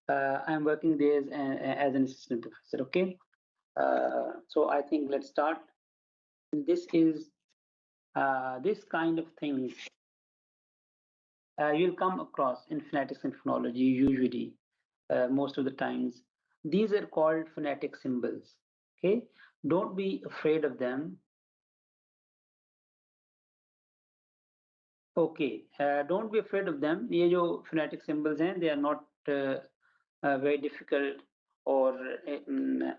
I'm working there as an assistant professor. Okay, so I think let's start. This is this kind of things you'll come across in phonetics and phonology usually most of the times. These are called phonetic symbols. Okay, don't be afraid of them. Okay, don't be afraid of them. ये जो phonetic symbols हैं, they are not very difficult, or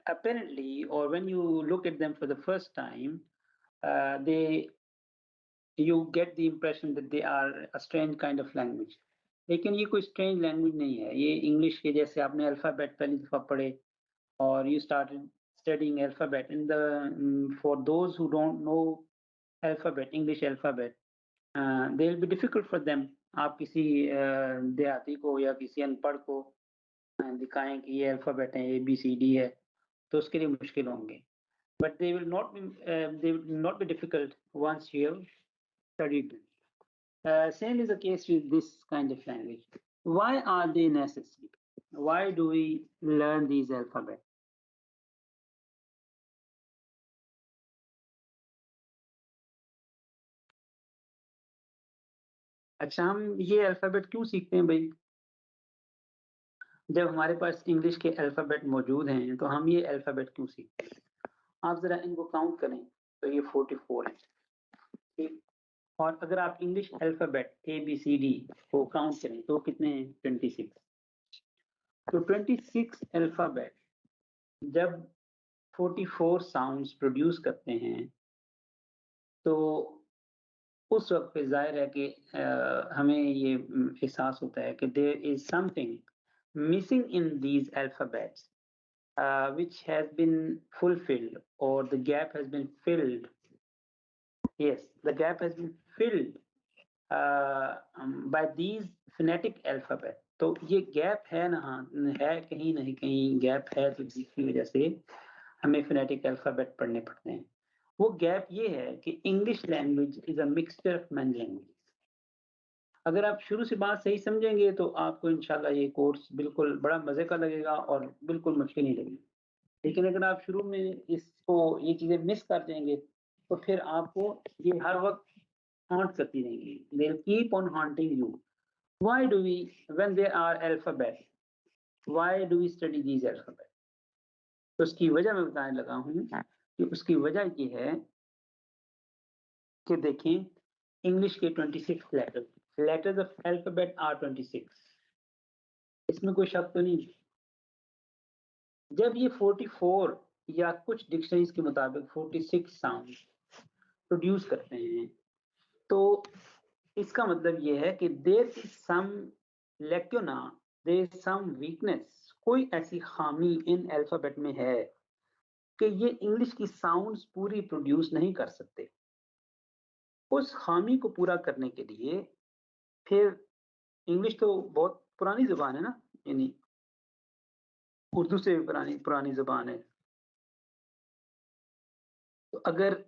apparently, or when you look at them for the first time, they you get the impression that they are a strange kind of language. लेकिन ये कोई strange language नहीं है. ये English के जैसे आपने alphabet पहली दफा पढ़े और you started studying alphabet. In the for those who don't know alphabet, English alphabet, they will be difficult for them. आप किसी देहाती को या किसी अनपढ़ को दिखाएं कि ये अल्फाबेट है, ए बी सी डी है, तो उसके लिए मुश्किल होंगे. But they will not be difficult once you have studied them. Same is the case with this kind of language. Why are they necessary? Why do we learn these alphabets? अच्छा, हम ये alphabet क्यों सीखते हैं भाई? जब हमारे पास English के अल्फाबेट मौजूद हैं तो हम ये अल्फाबेट क्यों सीखते हैं? आप जरा इनको काउंट करें तो ये 44 है, ठीक. और अगर आप English alphabet A B C D को काउंट करें तो कितने हैं? 26. तो 26 अल्फाबेट जब 44 साउंड्स प्रोड्यूस करते हैं तो उस वक्त पे जाहिर है कि हमें ये एहसास होता है कि there is something missing in these alphabets which has been fulfilled, or the gap has been filled. Yes, the gap has been filled by these phonetic alphabet. तो ये गैप है ना, है कहीं नहीं कहीं गैप है, तो जिसकी वजह से हमें phonetic alphabet पढ़ने पड़ते हैं. वो गैप ये है कि English language is a mixture of many language. अगर आप शुरू से बात सही समझेंगे तो आपको इंशाल्लाह ये कोर्स बिल्कुल बड़ा मजे का लगेगा और बिल्कुल मुश्किल नहीं लगेगी. लेकिन अगर आप शुरू में इसको ये चीजें मिस कर देंगे तो फिर आपको ये हर वक्त हॉन्ट करती रहेंगी. They will keep on haunting you. Why do we when there are alphabet, why do we study these alphabet? तो उसकी वजह मैं बताने लगा हूँ कि उसकी वजह ये है कि देखें इंग्लिश के 26 लेटर्स ऑफ अल्फाबेट आर 26. इसमें कोई शक तो नहीं. जब ये 44 या कुछ डिक्शनरीज के मुताबिक 46 साउंड प्रोड्यूस करते हैं तो इसका मतलब ये है कि there is some lacuna, there is some weakness, कोई ऐसी खामी इन अल्फाबेट में है कि ये इंग्लिश की साउंड्स पूरी प्रोड्यूस नहीं कर सकते. उस खामी को पूरा करने के लिए फिर इंग्लिश तो बहुत पुरानी जुबान है ना, यानी उर्दू से भी पुरानी जुबान है. तो अगर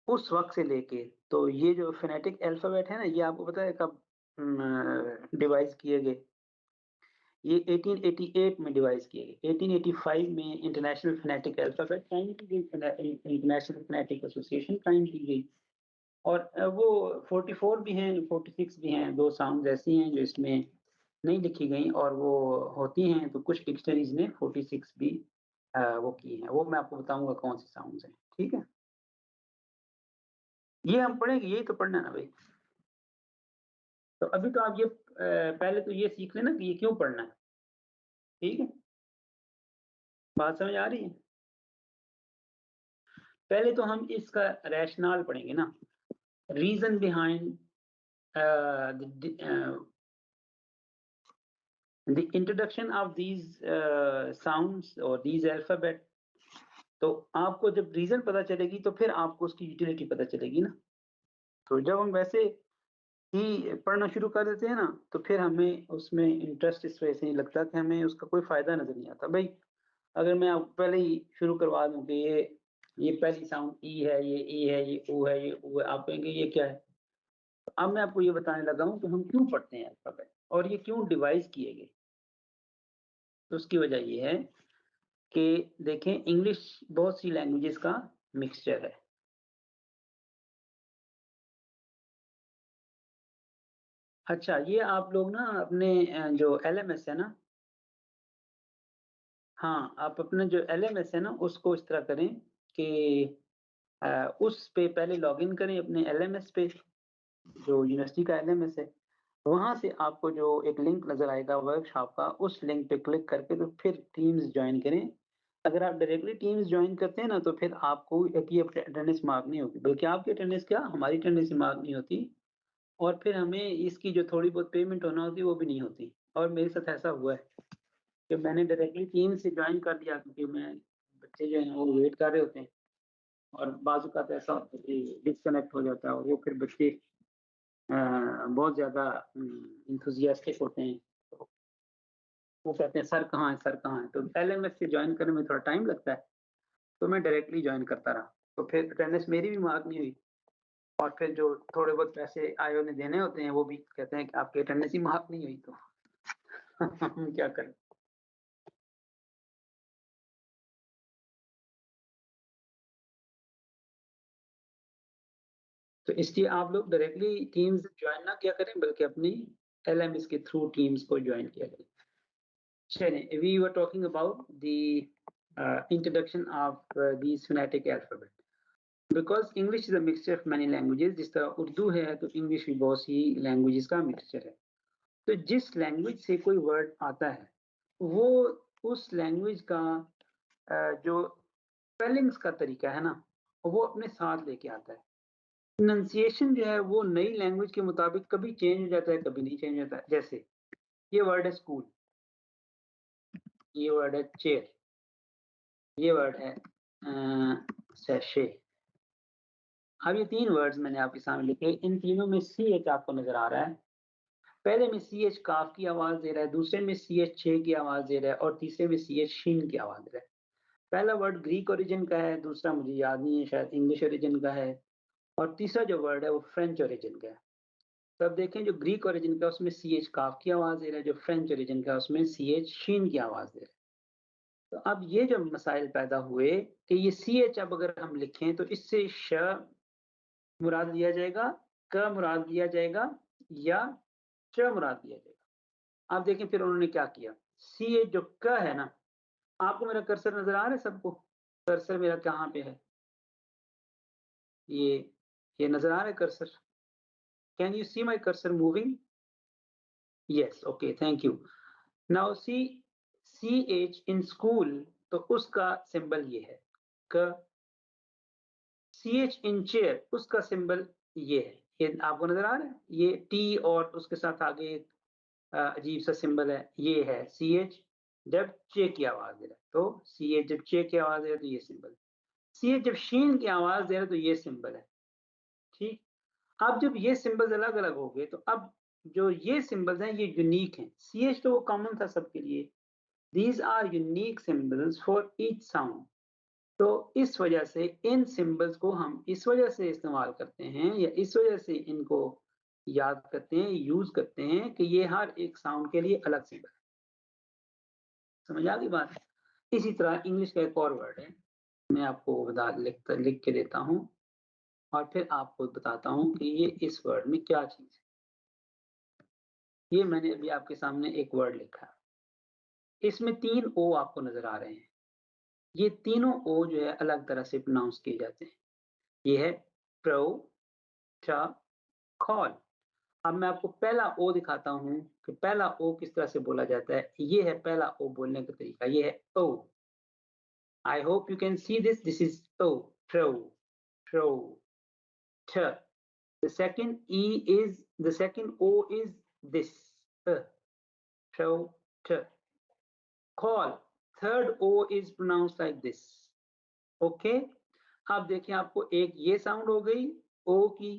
उस वक्त से लेके तो ये जो फोनेटिक अल्फाबेट है ना, ये आपको पता है कब डिवाइस किए गए? ये 1888 में डिवाइस किए गए. 1885 में इंटरनेशनल फोनेटिक अल्फाबेट कायम की गई, इंटरनेशनल फोनेटिक एसोसिएशन कायम की गई. और वो 44 भी हैं, 46 भी हैं. दो साउंड ऐसी हैं जो इसमें नहीं लिखी गई और वो होती हैं, तो कुछ डिक्शनरीज ने 46 भी वो की हैं. वो मैं आपको बताऊंगा कौन सी साउंड्स हैं, ठीक है? ये हम पढ़ेंगे, यही तो पढ़ना है ना भाई. तो अभी तो आप ये पहले तो ये सीख लेना कि ये क्यों पढ़ना है, ठीक है? बात समझ आ रही है? पहले तो हम इसका रैशनल पढ़ेंगे ना, reason behind the introduction of these sounds or these alphabet. तो आपको जब रीजन पता चलेगी तो फिर आपको उसकी यूटिलिटी पता चलेगी ना. तो जब हम वैसे ही पढ़ना शुरू कर देते हैं ना तो फिर हमें उसमें इंटरेस्ट इस वजह से नहीं लगता कि हमें उसका कोई फायदा नजर नहीं आता. भाई अगर मैं आपको पहले ही शुरू करवा दूं कि ये पहली साउंड ई है, ये ई है, ये ओ है, ये ओ है, आप कहेंगे ये क्या है? अब मैं आपको ये बताने लगा हूं कि हम क्यों पढ़ते हैं अल्फाबेट और ये क्यों डिवाइस किए गए. तो उसकी वजह ये है कि देखें इंग्लिश बहुत सी लैंग्वेजेस का मिक्सचर है। अच्छा, ये आप लोग ना अपने जो एलएमएस है ना, हाँ, आप अपना जो एलएमएस है ना उसको इस तरह करें कि उस पे पहले लॉगिन करें अपने एलएमएस पे, जो यूनिवर्सिटी का एलएमएस है। वहाँ से आपको जो एक लिंक नज़र आएगा वर्कशॉप का, उस लिंक पे क्लिक करके तो फिर टीम्स जॉइन करें। अगर आप डायरेक्टली टीम्स जॉइन करते हैं ना तो फिर आपको एक ये अटेंडेंस मार्क नहीं होगी, बल्कि आपकी अटेंडेंस क्या, हमारी अटेंडेंस मार्क नहीं होती, और फिर हमें इसकी जो थोड़ी बहुत पेमेंट होना होती है वो भी नहीं होती। और मेरे साथ ऐसा हुआ है कि मैंने डायरेक्टली टीम से जॉइन कर दिया, क्योंकि मैं बच्चे जो हैं वो वेट कर रहे होते हैं, और बाजू का तो ऐसा होता है कि डिस्कनेक्ट हो जाता है, और वो फिर बच्चे बहुत ज़्यादा इंथुसियास्टिक होते हैं, तो वो कहते हैं सर कहाँ है, सर कहाँ है। तो एलएमएस से जॉइन करने में थोड़ा टाइम लगता है, तो मैं डायरेक्टली जॉइन करता रहा, तो फिर अटेंडेंस मेरी भी मार्क नहीं हुई, और फिर जो थोड़े बहुत पैसे आईओ ने देने होते हैं वो भी कहते हैं कि आपकी अटेंडेंस ही मार्क नहीं हुई, तो हम क्या करें। तो इसलिए आप लोग डायरेक्टली टीम्स ज्वाइन ना किया करें, बल्कि अपनी एलएमएस के थ्रू टीम्स को ज्वाइन किया करें। चलिए, we were talking about the introduction of these phonetic alphabet, because English is a mixture of many languages. जिस तरह उर्दू है तो इंग्लिश भी बहुत सी लैंग्वेजेस का मिक्सचर है। तो जिस लैंग्वेज से कोई वर्ड आता है वो उस लैंग्वेज का जो स्पेलिंग्स का तरीका है ना, वो अपने साथ लेके आता है। प्रोनंसिएशन जो है वो नई लैंग्वेज के मुताबिक कभी चेंज हो जाता है, कभी नहीं चेंज होता है। जैसे ये वर्ड है स्कूल, ये वर्ड है चेयर, ये वर्ड है सैशे। अब ये तीन वर्ड्स मैंने आपके सामने लिखे, इन तीनों में सी एच आपको नजर आ रहा है। पहले में सी एच काफ की आवाज दे रहा है, दूसरे में सी एच छे की आवाज दे रहा है, और तीसरे में सी एच शीन की आवाज दे रहा है। पहला वर्ड ग्रीक ओरिजिन का है, दूसरा मुझे याद नहीं है, शायद इंग्लिश ओरिजिन का है, और तीसरा जो वर्ड है वो फ्रेंच ओरिजिन का है। तो अब देखें, जो ग्रीक ओरिजिन का उसमें सी एच काफ की आवाज दे रहा है, जो फ्रेंच ओरिजिन का उसमें सी एच शीन की आवाज दे रहा है। तो अब ये जो मसाइल पैदा हुए कि ये सी एच अब अगर हम लिखें तो इससे श मुराद लिया जाएगा, क मुराद लिया जाएगा, या च मुराद लिया जाएगा। आप देखें फिर उन्होंने क्या किया, सी एच जो क है ना, आपको मेरा कर्सर नजर आ रहा है सबको, कर्सर मेरा कहाँ पे है, ये ये नजर आ रहा है cursor, can you see my cursor moving? Yes, okay, thank you. Now see, C H in school, तो उसका सिंबल ये है क। सी एच इन चेयर, उसका सिंबल ये है, ये आपको नजर आ रहा है, ये टी और उसके साथ आगे एक अजीब सा सिंबल है, ये है सी एच जब चे की आवाज दे रहा है, तो सी एच जब चे की आवाज दे रहा है तो ये सिंबल, सी एच जब शीन की आवाज दे रहा है तो ये सिंबल है। ठीक, अब जब ये सिंबल्स अलग अलग हो गए, तो अब जो ये सिंबल्स हैं ये यूनिक हैं। सी एच तो वो कॉमन था सबके लिए, these are unique symbols for each sound. तो इस वजह से इन सिंबल्स को हम इस वजह से इस्तेमाल करते हैं, या इस वजह से इनको याद करते हैं, यूज करते हैं कि ये हर एक साउंड के लिए अलग सिंबल है। समझ आ गई बात? इसी तरह इंग्लिश का एक और वर्ड है, मैं आपको लिख के देता हूँ, और फिर आपको बताता हूँ कि ये इस वर्ड में क्या चीज है। ये मैंने अभी आपके सामने एक वर्ड लिखा है, इसमें 3 ओ आपको नजर आ रहे हैं। ये तीनों ओ जो है अलग तरह से प्रोनाउंस किए जाते हैं। ये है प्रो, ट, कॉल। अब मैं आपको पहला ओ दिखाता हूँ कि पहला ओ किस तरह से बोला जाता है। ये है पहला ओ बोलने का तरीका, ये है O. I hope you can see this, this is O, pro, pro, ट। The second E is, the second O is this, pro, t. Call, third O is pronounced like this. Okay? अब देखिए, आपको एक ये sound हो गई ओ की,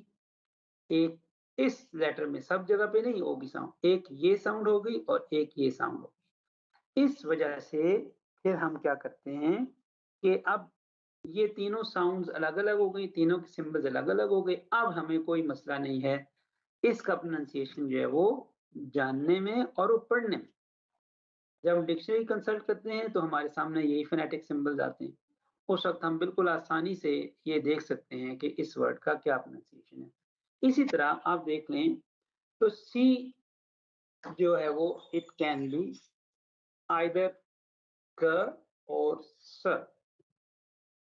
एक इस लेटर में सब जगह पे नहीं ओ की साउंड, एक ये साउंड हो गई और एक ये साउंड हो गई। इस वजह से फिर हम क्या करते हैं कि अब ये तीनों साउंड्स अलग अलग हो गई, तीनों के सिंबल्स अलग अलग हो गए। अब हमें कोई मसला नहीं है इसका प्रोनाउंसिएशन जो है वो जानने में और वो पढ़ने में। जब हम डिक्शनरी कंसल्ट करते हैं तो हमारे सामने यही फोनेटिक सिंबल्स आते हैं। उस वक्त हम बिल्कुल आसानी से ये देख सकते हैं कि इस वर्ड का क्या प्रोनाउंसिएशन है। इसी तरह आप देख लें तो सी जो है वो इट कैन बी आइदर क और स।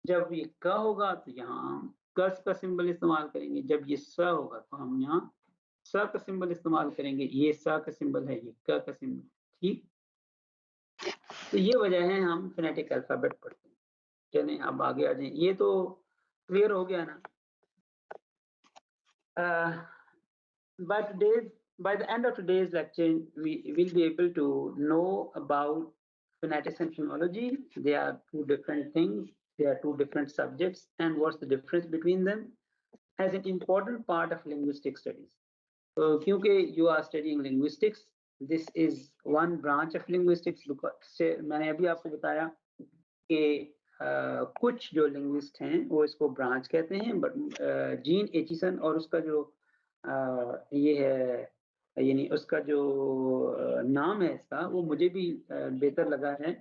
जब ये क होगा तो यहाँ हम कस का सिंबल इस्तेमाल करेंगे, जब ये स होगा तो हम यहाँ स का सिंबल इस्तेमाल करेंगे। ये स का सिंबल है, ये क का सिंबल, ठीक। तो ये वजह है हम फोनेटिक अल्फाबेट पढ़ते हैं। चलें अब आगे आ जाएं, ये तो क्लियर हो गया ना। by today's by the end of today's lecture we will be able to know about phonetics and phonology. They are two different things, they are two different subjects, and what's the difference between them as an important part of linguistic studies. क्योंकि you are studying linguistics, this is one branch of linguistics. मैंने अभी आपको बताया कि कुछ जो linguist हैं वो इसको ब्रांच कहते हैं, बट जीन एचिसन और उसका जो ये है, यानी उसका जो नाम है इसका, वो मुझे भी बेहतर लगा है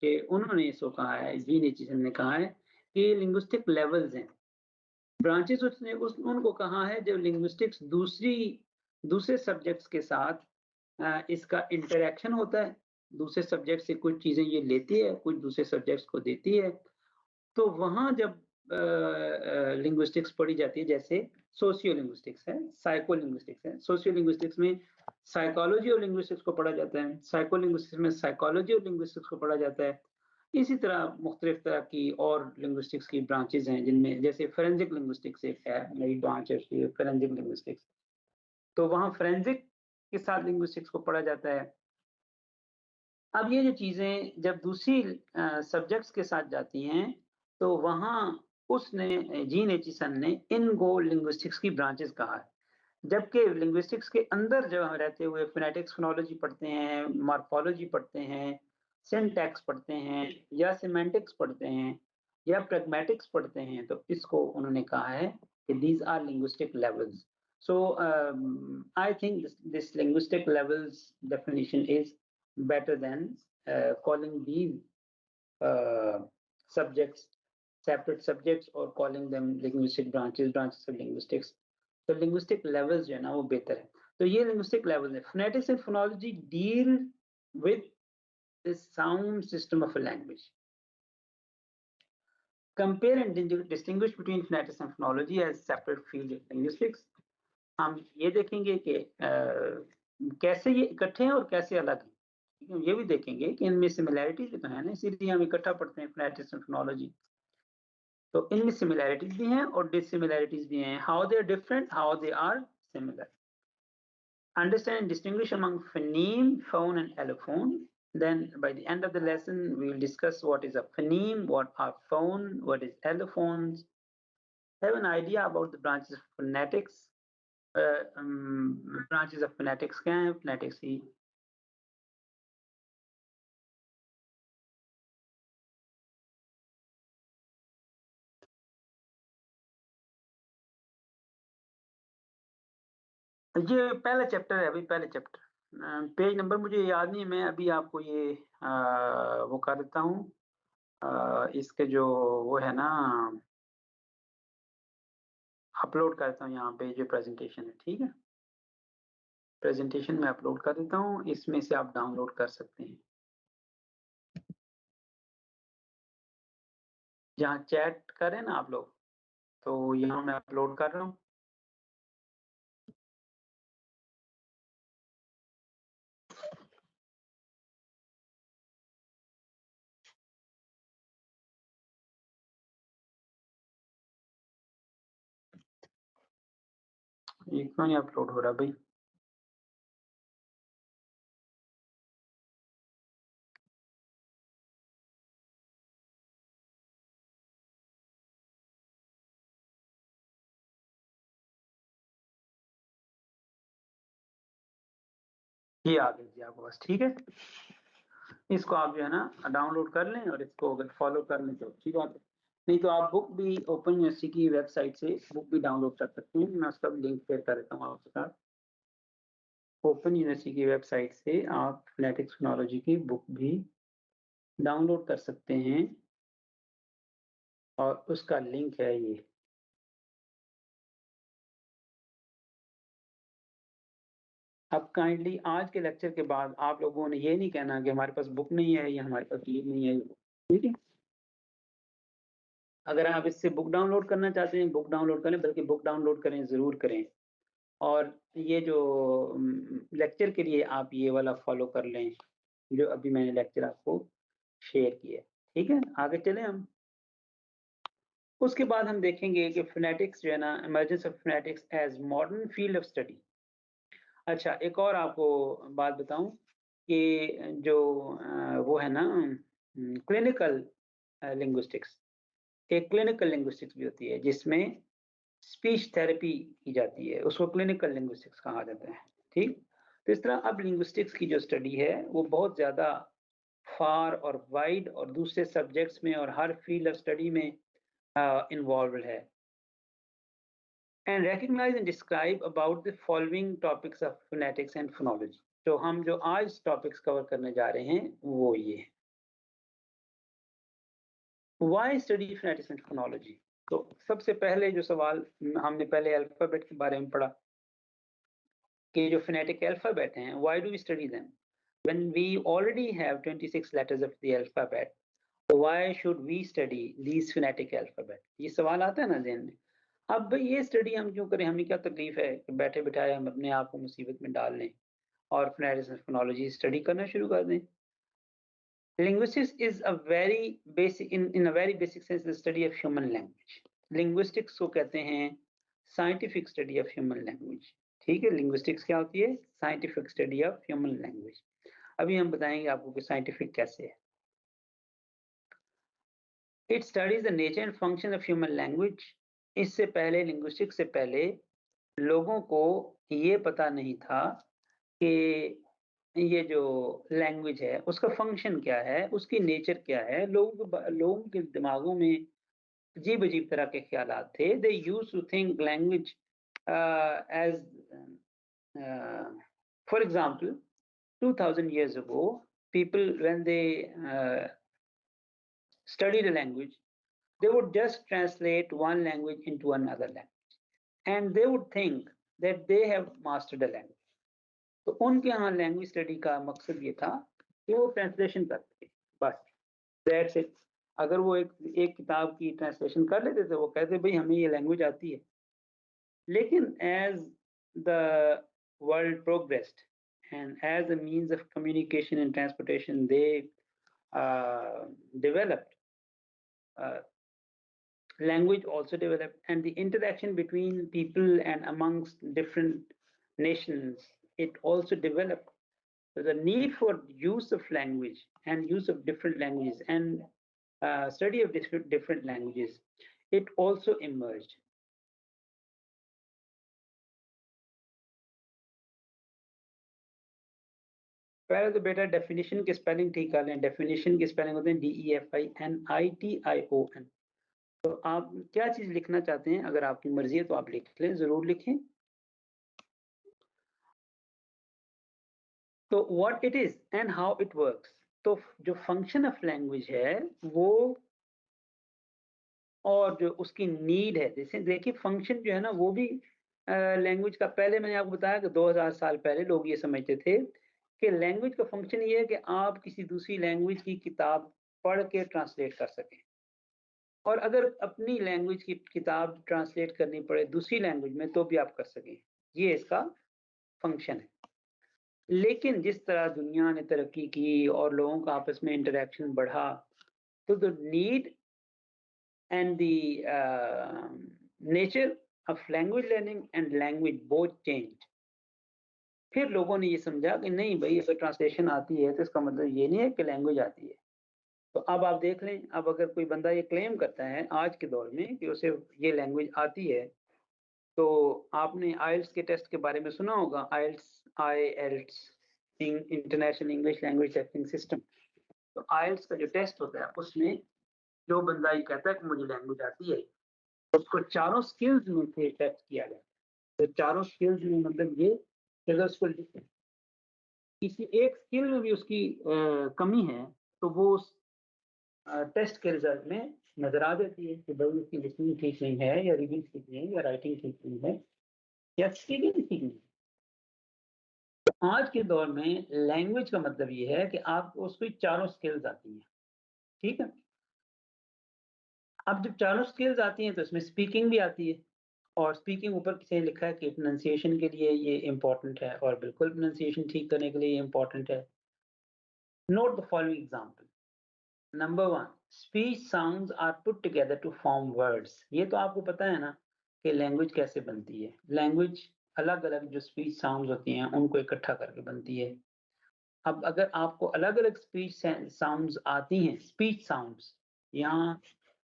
कि उन्होंने इसको कहा है, जीन एचिसन ने कहा है कि लिंग्विस्टिक लेवल्स हैं। ब्रांचेस उसने उनको कहा है जब लिंग्विस्टिक्स दूसरे सब्जेक्ट्स के साथ इसका इंटरेक्शन होता है, दूसरे सब्जेक्ट से कुछ चीजें ये लेती है, कुछ दूसरे सब्जेक्ट्स को देती है, तो वहां जब लिंग्विस्टिक्स पढ़ी जाती है, जैसे सोशियो लिंग्विस्टिक्स है, साइको लिंग्विस्टिक्स है। सोशियो लिंग्विस्टिक्स में साइकोलॉजी और लिंग्विस्टिक्स को पढ़ा जाता है, साइको लिंग्विस्टिक्स में साइकोलॉजी और लिंग्विस्टिक्स को पढ़ा जाता है। इसी तरह मुख्तलिफ तरह की और लिंग्विस्टिक्स की ब्रांचेज हैं, जिनमें जैसे फोरेंसिक लिंग्विस्टिक्स एक है, नई ब्रांच है फोरेंसिक लिंग्विस्टिक्स, तो वहाँ फोरेंसिक के साथ लिंग्विस्टिक्स को पढ़ा जाता है। अब ये जो चीजें जब दूसरी सब्जेक्ट्स के साथ जाती हैं तो वहाँ उसने जीन एचिसन ने इनको लिंग्विस्टिक्स की ब्रांचेस कहा है, जबकि लिंग्विस्टिक्स के अंदर जब हम रहते हुए फोनेटिक्स फोनोलॉजी पढ़ते हैं, मॉर्फोलॉजी पढ़ते हैं, सिंटैक्स पढ़ते हैं, या सिमेंटिक्स पढ़ते हैं, या प्रैग्मेटिक्स पढ़ते हैं, तो इसको उन्होंने कहा है कि these are linguistic levels. So I think this linguistic levels definition is better than calling these subjects separate subjects or calling them linguistic branches of linguistics. तो linguistic levels जो है ना वो बेहतर है। तो ये linguistic levels है। Phonetics and phonology deal with the sound system of a language. Compare and distinguish between phonetics and phonology as separate fields of linguistics. हम ये देखेंगे कि कैसे ये इकट्ठे हैं और कैसे अलग हैं। ये भी देखेंगे कि इनमें सिमिलैरिटीज भी तो है ना, इसीलिए हम इकट्ठा पढ़ते हैं फोनेटिक्स एंड फोनोलॉजी। तो इनमें सिमिलैरिटीज भी हैं और डिसिमिलैरिटीज भी हैं। How they are different, how they are similar. Understand and distinguish among phoneme, phone and allophone. Then by the end of the lesson we will discuss what is a phoneme, what are phone, what is allophones, have an idea about the branches of phonetics. Branches of phonetics क्या है, phonetics ही ये पहला chapter है, अभी पहले chapter. Page number मुझे याद नहीं है, मैं अभी आपको ये वो कर देता हूँ, इसके जो वो है ना अपलोड करता हूँ यहाँ पे जो प्रेजेंटेशन है, ठीक है। प्रेजेंटेशन में अपलोड कर देता हूँ, इसमें से आप डाउनलोड कर सकते हैं। जहाँ चैट करें ना आप लोग, तो यहाँ मैं अपलोड कर रहा हूँ। ये क्यों नहीं अपलोड हो रहा भाई? ये आ गई जी आपके पास, ठीक है। इसको आप जो है ना डाउनलोड कर लें और इसको अगर फॉलो कर लें तो अच्छी बात है, नहीं तो आप बुक भी ओपन यूनिवर्सिटी की वेबसाइट से बुक भी डाउनलोड कर सकते हैं। मैं उसका भी लिंक शेयर कर देता हूँ आपके साथ। ओपन यूनिवर्सिटी की वेबसाइट से आप फोनेटिक्स फोनोलॉजी की बुक भी डाउनलोड कर सकते हैं और उसका लिंक है ये। अब काइंडली आज के लेक्चर के बाद आप लोगों ने ये नहीं कहना कि हमारे पास बुक नहीं है या हमारे पास ये नहीं है, ठीक है। अगर आप इससे बुक डाउनलोड करना चाहते हैं बुक डाउनलोड करें, बल्कि बुक डाउनलोड करें, ज़रूर करें। और ये जो लेक्चर के लिए आप ये वाला फॉलो कर लें जो अभी मैंने लेक्चर आपको शेयर किया, ठीक है। आगे चलें हम। उसके बाद हम देखेंगे कि फोनेटिक्स जो है ना, emergence of phonetics as modern field of study. अच्छा, एक और आपको बात बताऊं कि जो वो है ना क्लिनिकल लिंग्विस्टिक्स, एक क्लिनिकल लिंग्विस्टिक्स भी होती है जिसमें स्पीच थेरेपी की जाती है, उसको क्लिनिकल लिंग्विस्टिक्स कहा जाता है, ठीक। तो इस तरह अब लिंग्विस्टिक्स की जो स्टडी है वो बहुत ज़्यादा फार और वाइड और दूसरे सब्जेक्ट्स में और हर फील्ड ऑफ स्टडी में इन्वॉल्व है। And recognize and describe about the following topics of phonetics and phonology। तो हम जो आज टॉपिक्स कवर करने जा रहे हैं वो ये है। Why study phonetics and phonology? तो सबसे पहले जो सवाल हमने पहले अल्फाबेट के बारे में पढ़ा कि जो phonetic alphabet हैं, why do we study them when we already have 26 letters of the alphabet? So why should we study these phonetic alphabet? ये सवाल आता है ना ज़हन में। अब भाई ये स्टडी हम क्यों करें, हमें क्या तकलीफ है कि बैठे बिठाए हम अपने आप को मुसीबत में डाल लें और फोनेटिक्स एंड फोनोलॉजी स्टडी करना शुरू कर दें। Linguistics is a very basic in a very basic sense the study of human language. Linguistics को कहते हैं scientific study of human language, ठीक है। लिंग्विस्टिक्स क्या होती है? Scientific study of human language. अभी हम बताएंगे आपको कि साइंटिफिक कैसे है। It studies the nature and function of human language. इससे पहले, लिंग्विस्टिक्स से पहले, लोगों को ये पता नहीं था कि ये जो लैंग्वेज है उसका फंक्शन क्या है, उसकी नेचर क्या है। लोगों के दिमागों में अजीब अजीब तरह के ख्यालात थे। They used to think language as, for example 2000 years ago, people when they studied a language, they would just translate one language into another language and they would think that they have mastered a language। तो उनके यहाँ language study का मकसद ये था कि वो translation करते थे, बस, दैट्स इट। अगर वो एक किताब की ट्रांसलेशन कर लेते थे, वो कहते भाई हमें ये लैंग्वेज आती है। लेकिन as the world progressed and as a means of communication and transportation, they developed, language also developed, and the interaction between people and amongst different nations, it also developed. So the need for use of language and use of different languages and study of different languages, it also emerged। पहले तो बेटा definition की spelling ठीक कर लें। Definition की spelling होते हैं DEFINITION। तो आप क्या चीज लिखना चाहते हैं, अगर आपकी मर्जी है तो आप लिख लें, जरूर लिखें। तो what it is and how it works. तो जो फंक्शन ऑफ लैंग्वेज है वो, और जो उसकी नीड है, जैसे देखिए फंक्शन जो है ना वो भी लैंग्वेज का, पहले मैंने आपको बताया कि 2000 साल पहले लोग ये समझते थे कि लैंग्वेज का फंक्शन ये है कि आप किसी दूसरी लैंग्वेज की किताब पढ़ के ट्रांसलेट कर सकें, और अगर अपनी लैंग्वेज की किताब ट्रांसलेट करनी पड़े दूसरी लैंग्वेज में तो भी आप कर सकें। ये इसका फंक्शन है। लेकिन जिस तरह दुनिया ने तरक्की की और लोगों का आपस में इंटरेक्शन बढ़ा, तो the need and the nature of language learning and language both changed। फिर लोगों ने ये समझा कि नहीं भाई, अगर ट्रांसलेशन आती है तो इसका मतलब ये नहीं है कि लैंग्वेज आती है। तो अब आप देख लें, अब अगर कोई बंदा ये क्लेम करता है आज के दौर में कि उसे ये लैंग्वेज आती है, तो आपने आइल्स के टेस्ट के बारे में सुना होगा, IELTS, international English language testing system. तो आइल्स का जो टेस्ट होता है उसमें जो बंदा ये कहता है कि मुझे लैंग्वेज आती है, उसको चारों स्किल्स में से टेस्ट किया जाता है। तो चारों स्किल्स में मतलब ये कि अगर उसको किसी एक स्किल में भी उसकी कमी है तो वो उस टेस्ट के रिजल्ट में नजर आ जाती है कि भाई उसकी लिसनिंग ठीक नहीं है या रीडिंग ठीक नहीं है या राइटिंग ठीक नहीं है या स्पीकिंग ठीक नहीं है। आज के दौर में लैंग्वेज का मतलब ये है कि आपको उसकी चारों स्किल्स आती हैं। ठीक है, अब जब चारों स्किल्स आती हैं तो इसमें स्पीकिंग भी आती है और स्पीकिंग ऊपर से लिखा है कि प्रोनाउंसिएशन के लिए ये इंपॉर्टेंट है और बिल्कुल प्रोनाउंसिएशन ठीक करने के लिए ये इंपॉर्टेंट है। Note the following example. Number one, speech sounds are put together to form words. ये तो आपको पता है ना कि लैंग्वेज कैसे बनती है। लैंग्वेज अलग अलग जो स्पीच साउंड्स होती हैं उनको इकट्ठा करके बनती है। अब अगर आपको अलग अलग स्पीच साउंड्स आती हैं, स्पीच साउंड्स, यहाँ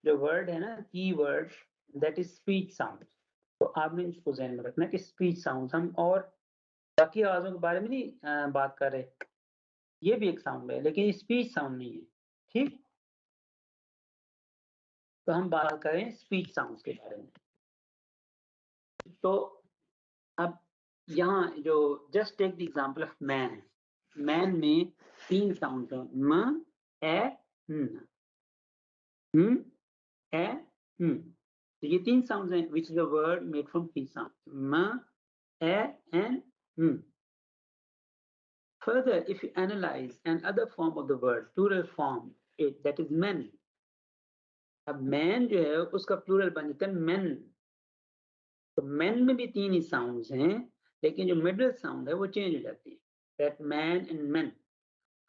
जो वर्ड है ना की word, that is speech sound, तो आपने इसको ध्यान में रखना कि स्पीच साउंड, हम और बाकी आवाजों के बारे में नहीं बात कर रहे। ये भी एक साउंड है लेकिन स्पीच साउंड नहीं है। ठीक, तो हम बात करें स्पीच साउंड के बारे में। तो अब यहाँ जो just take the example of man, man में तीन साउंड है, म, ए, न, म, ए, न। तो ये तीन साउंड हैं which is a word made from three sound, m, a and n. Further, if you analyze another form of the word, plural form, it that is men. अब man जो है उसका प्लूरल बन जाता है men। तो men में भी तीन ही साउंड्स हैं लेकिन जो मिडिल साउंड है वो चेंज हो जाती है। That man and men.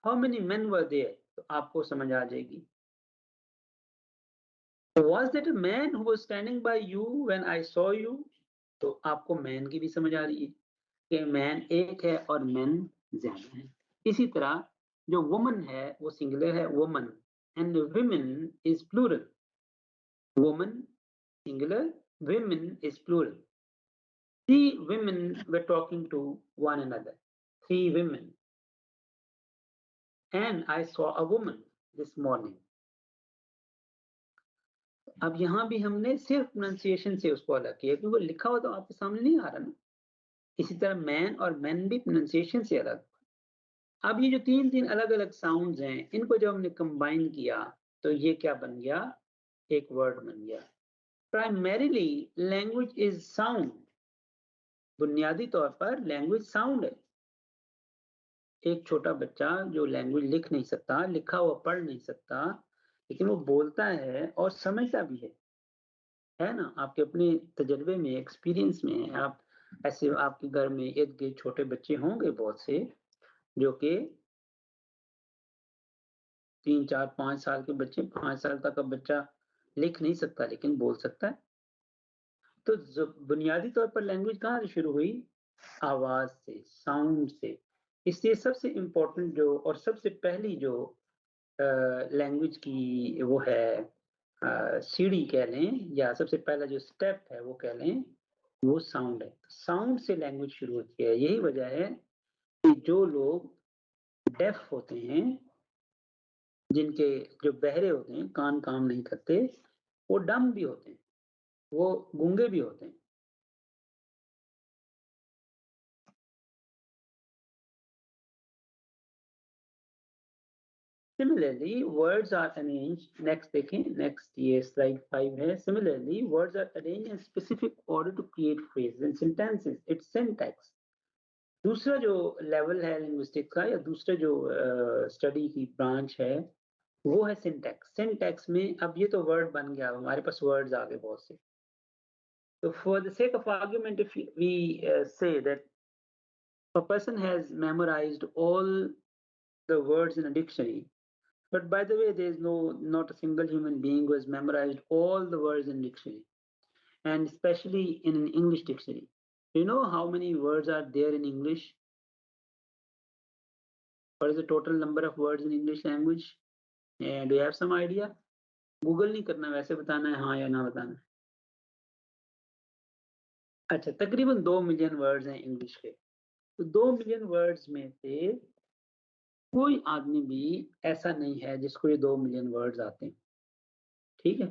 How many men were there? तो आपको समझ आ जाएगी। So was that a man who was standing by you when I saw you? तो आपको man की भी समझ आ रही है कि man एक है और men ज्यादा है। इसी तरह जो woman है वो सिंगुलर है, woman, and women is plural. Woman singular, women is plural. Three women were talking to one another. Three women. And I saw a woman this morning. अब यहाँ भी हमने सिर्फ प्रोनाउंसिएशन से उसको अलग किया क्योंकि वो लिखा हुआ तो आपके सामने नहीं आ रहा ना। इसी तरह मैन और मैन भी प्रोनाउंसिएशन से अलग। अब ये जो तीन तीन अलग अलग साउंड्स हैं इनको जब हमने कंबाइन किया तो ये क्या बन गया, एक वर्ड बन गया। Primarily language is sound. बुनियादी तौर पर लैंग्वेज साउंड है। एक छोटा बच्चा जो लैंग्वेज लिख नहीं सकता, लिखा हुआ पढ़ नहीं सकता, लेकिन वो बोलता है और समझता भी है ना। आपके अपने तजर्बे में, एक्सपीरियंस में, आप ऐसे आपके घर में इर्द गिर्द छोटे बच्चे होंगे बहुत से जो कि 3, 4, 5 साल के बच्चे, 5 साल तक का बच्चा लिख नहीं सकता लेकिन बोल सकता है। तो बुनियादी तौर पर लैंग्वेज कहाँ से शुरू हुई, आवाज से, साउंड से। इसलिए सबसे इम्पोर्टेंट जो और सबसे पहली जो लैंग्वेज की वो है सीढ़ी कह लें या सबसे पहला जो स्टेप है वो कह लें, वो साउंड है। साउंड से लैंग्वेज शुरू होती है। यही वजह है कि जो लोग डेफ होते हैं, जिनके जो बहरे होते हैं, कान काम नहीं करते, वो डम भी होते हैं, वो गूंगे भी होते हैं। Similarly, words are arranged. Next देखें, next ये slide 5 है। Similarly, words are arranged in specific order to create phrases and sentences. It's syntax. दूसरा जो लेवल है लिंग्विस्टिक्स का या दूसरा जो स्टडी की ब्रांच है वो है सिंटैक्स। सिंटैक्स में अब ये तो वर्ड बन गया, हमारे पास वर्ड्स आ गए बहुत से। तो for the sake of argument if we say that a person has memorized all the words in a dictionary, but by the way there is not a single human being who has memorized all the words in dictionary, and especially in an English dictionary. Do you know how many words are there in English? What is the total number of words in English language? Do you have some idea? Google नहीं करना, वैसे बताना है हाँ या ना बताना है। अच्छा, तकरीबन 2 मिलियन वर्ड्स हैं इंग्लिश के। तो 2 मिलियन वर्ड्स में से कोई आदमी भी ऐसा नहीं है जिसको ये 2 मिलियन वर्ड्स आते हैं। ठीक है,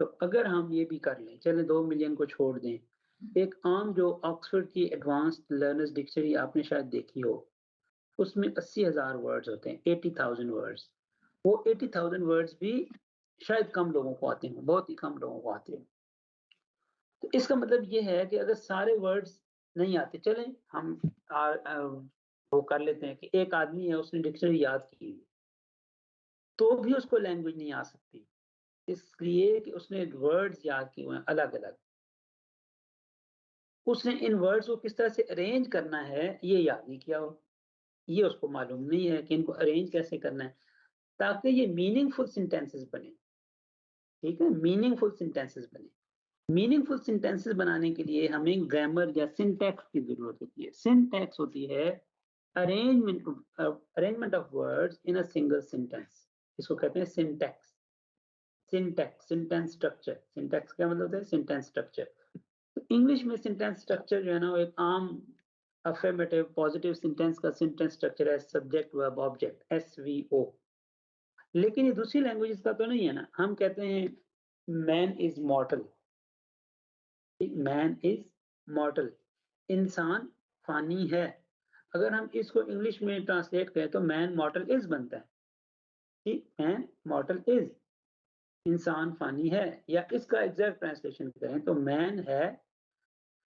तो अगर हम ये भी कर लें, चले 2 मिलियन को छोड़ दें, एक आम जो ऑक्सफोर्ड की एडवांस्ड लर्नर्स डिक्शनरी आपने शायद देखी हो, उसमें 80,000 वर्ड्स होते हैं, 80,000 वर्ड्स। वो 80,000 वर्ड्स भी शायद कम लोगों को आते हों, बहुत ही कम लोगों को आते हैं। तो इसका मतलब ये है कि अगर सारे वर्ड्स नहीं आते, चलें हम वो कर लेते हैं कि एक आदमी है, उसने डिक्शनरी याद की हुई, तो भी उसको लैंग्वेज नहीं आ सकती, इसलिए कि उसने वर्ड्स याद किए हुए हैं अलग-अलग। उसने इन वर्ड्स को किस तरह से अरेंज करना है, ये याद नहीं किया हो। ये उसको मालूम नहीं है कि इनको अरेंज कैसे करना है, ताकि ये मीनिंगफुल सेंटेंसेस बने। ठीक है, मीनिंगफुल सेंटेंसेस बने। मीनिंगफुल सेंटेंसेस बनाने के लिए हमें ग्रामर या सिंटैक्स की जरूरत होती है। सिंटैक्स होती है arrangement of words in a single sentence, इसको कहते हैं syntax. Syntax, sentence structure. Syntax क्या मतलब है? Sentence structure. तो इंग्लिश में सेंटेंस स्ट्रक्चर जो है ना, वो एक आम अफर्मेटिव पॉजिटिव सेंटेंस का सेंटेंस स्ट्रक्चर है, सब्जेक्ट वर्ब ऑब्जेक्ट, SVO। लेकिन ये दूसरी लैंग्वेजेस का तो नहीं है ना। हम कहते हैं मैन इज मॉर्टल, मैन इज मॉर्टल, इंसान फानी है। अगर हम इसको इंग्लिश में ट्रांसलेट करें तो मैन मॉर्टल इज बनता है कि मैन मॉर्टल इज, इंसान फानी है। या इसका एग्जैक्ट ट्रांसलेशन करें तो मैन है,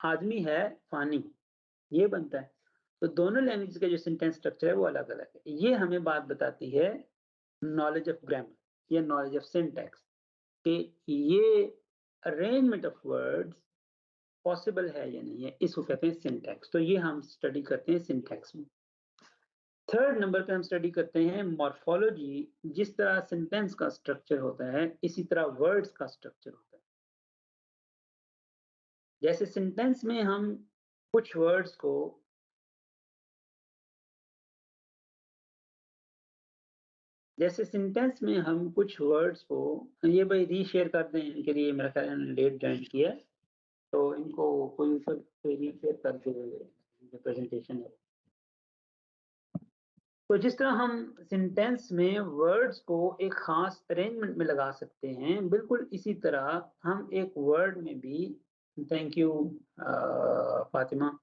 आदमी है फानी, ये बनता है। तो दोनों लैंग्वेज का जो सेंटेंस स्ट्रक्चर है वो अलग अलग है। ये हमें बात बताती है नॉलेज ऑफ ग्रामर या नॉलेज ऑफ सिंटैक्स, कि ये अरेंजमेंट ऑफ वर्ड्स पॉसिबल है या नहीं है, इसको कहते हैं सिंटैक्स। तो ये हम स्टडी करते हैं सिंटैक्स में। थर्ड नंबर पे हम स्टडी करते हैं मॉर्फोलॉजी। जिस तरह सेंटेंस का स्ट्रक्चर होता है, इसी तरह वर्ड्स का स्ट्रक्चर होता है। जैसे सेंटेंस में हम कुछ वर्ड्स को जैसे सेंटेंस में हम कुछ वर्ड्स को, ये भाई रीशेयर कर दें इनके लिए, मेरा ख्याल है लेट ज्वाइन किया है, तो इनको कोई ऊपर रीशेयर कर दे प्रेजेंटेशन है। तो जिस तरह हम सेंटेंस में वर्ड्स को एक खास अरेंजमेंट में लगा सकते हैं, बिल्कुल इसी तरह हम एक वर्ड में भी, थैंक यू फातिमा,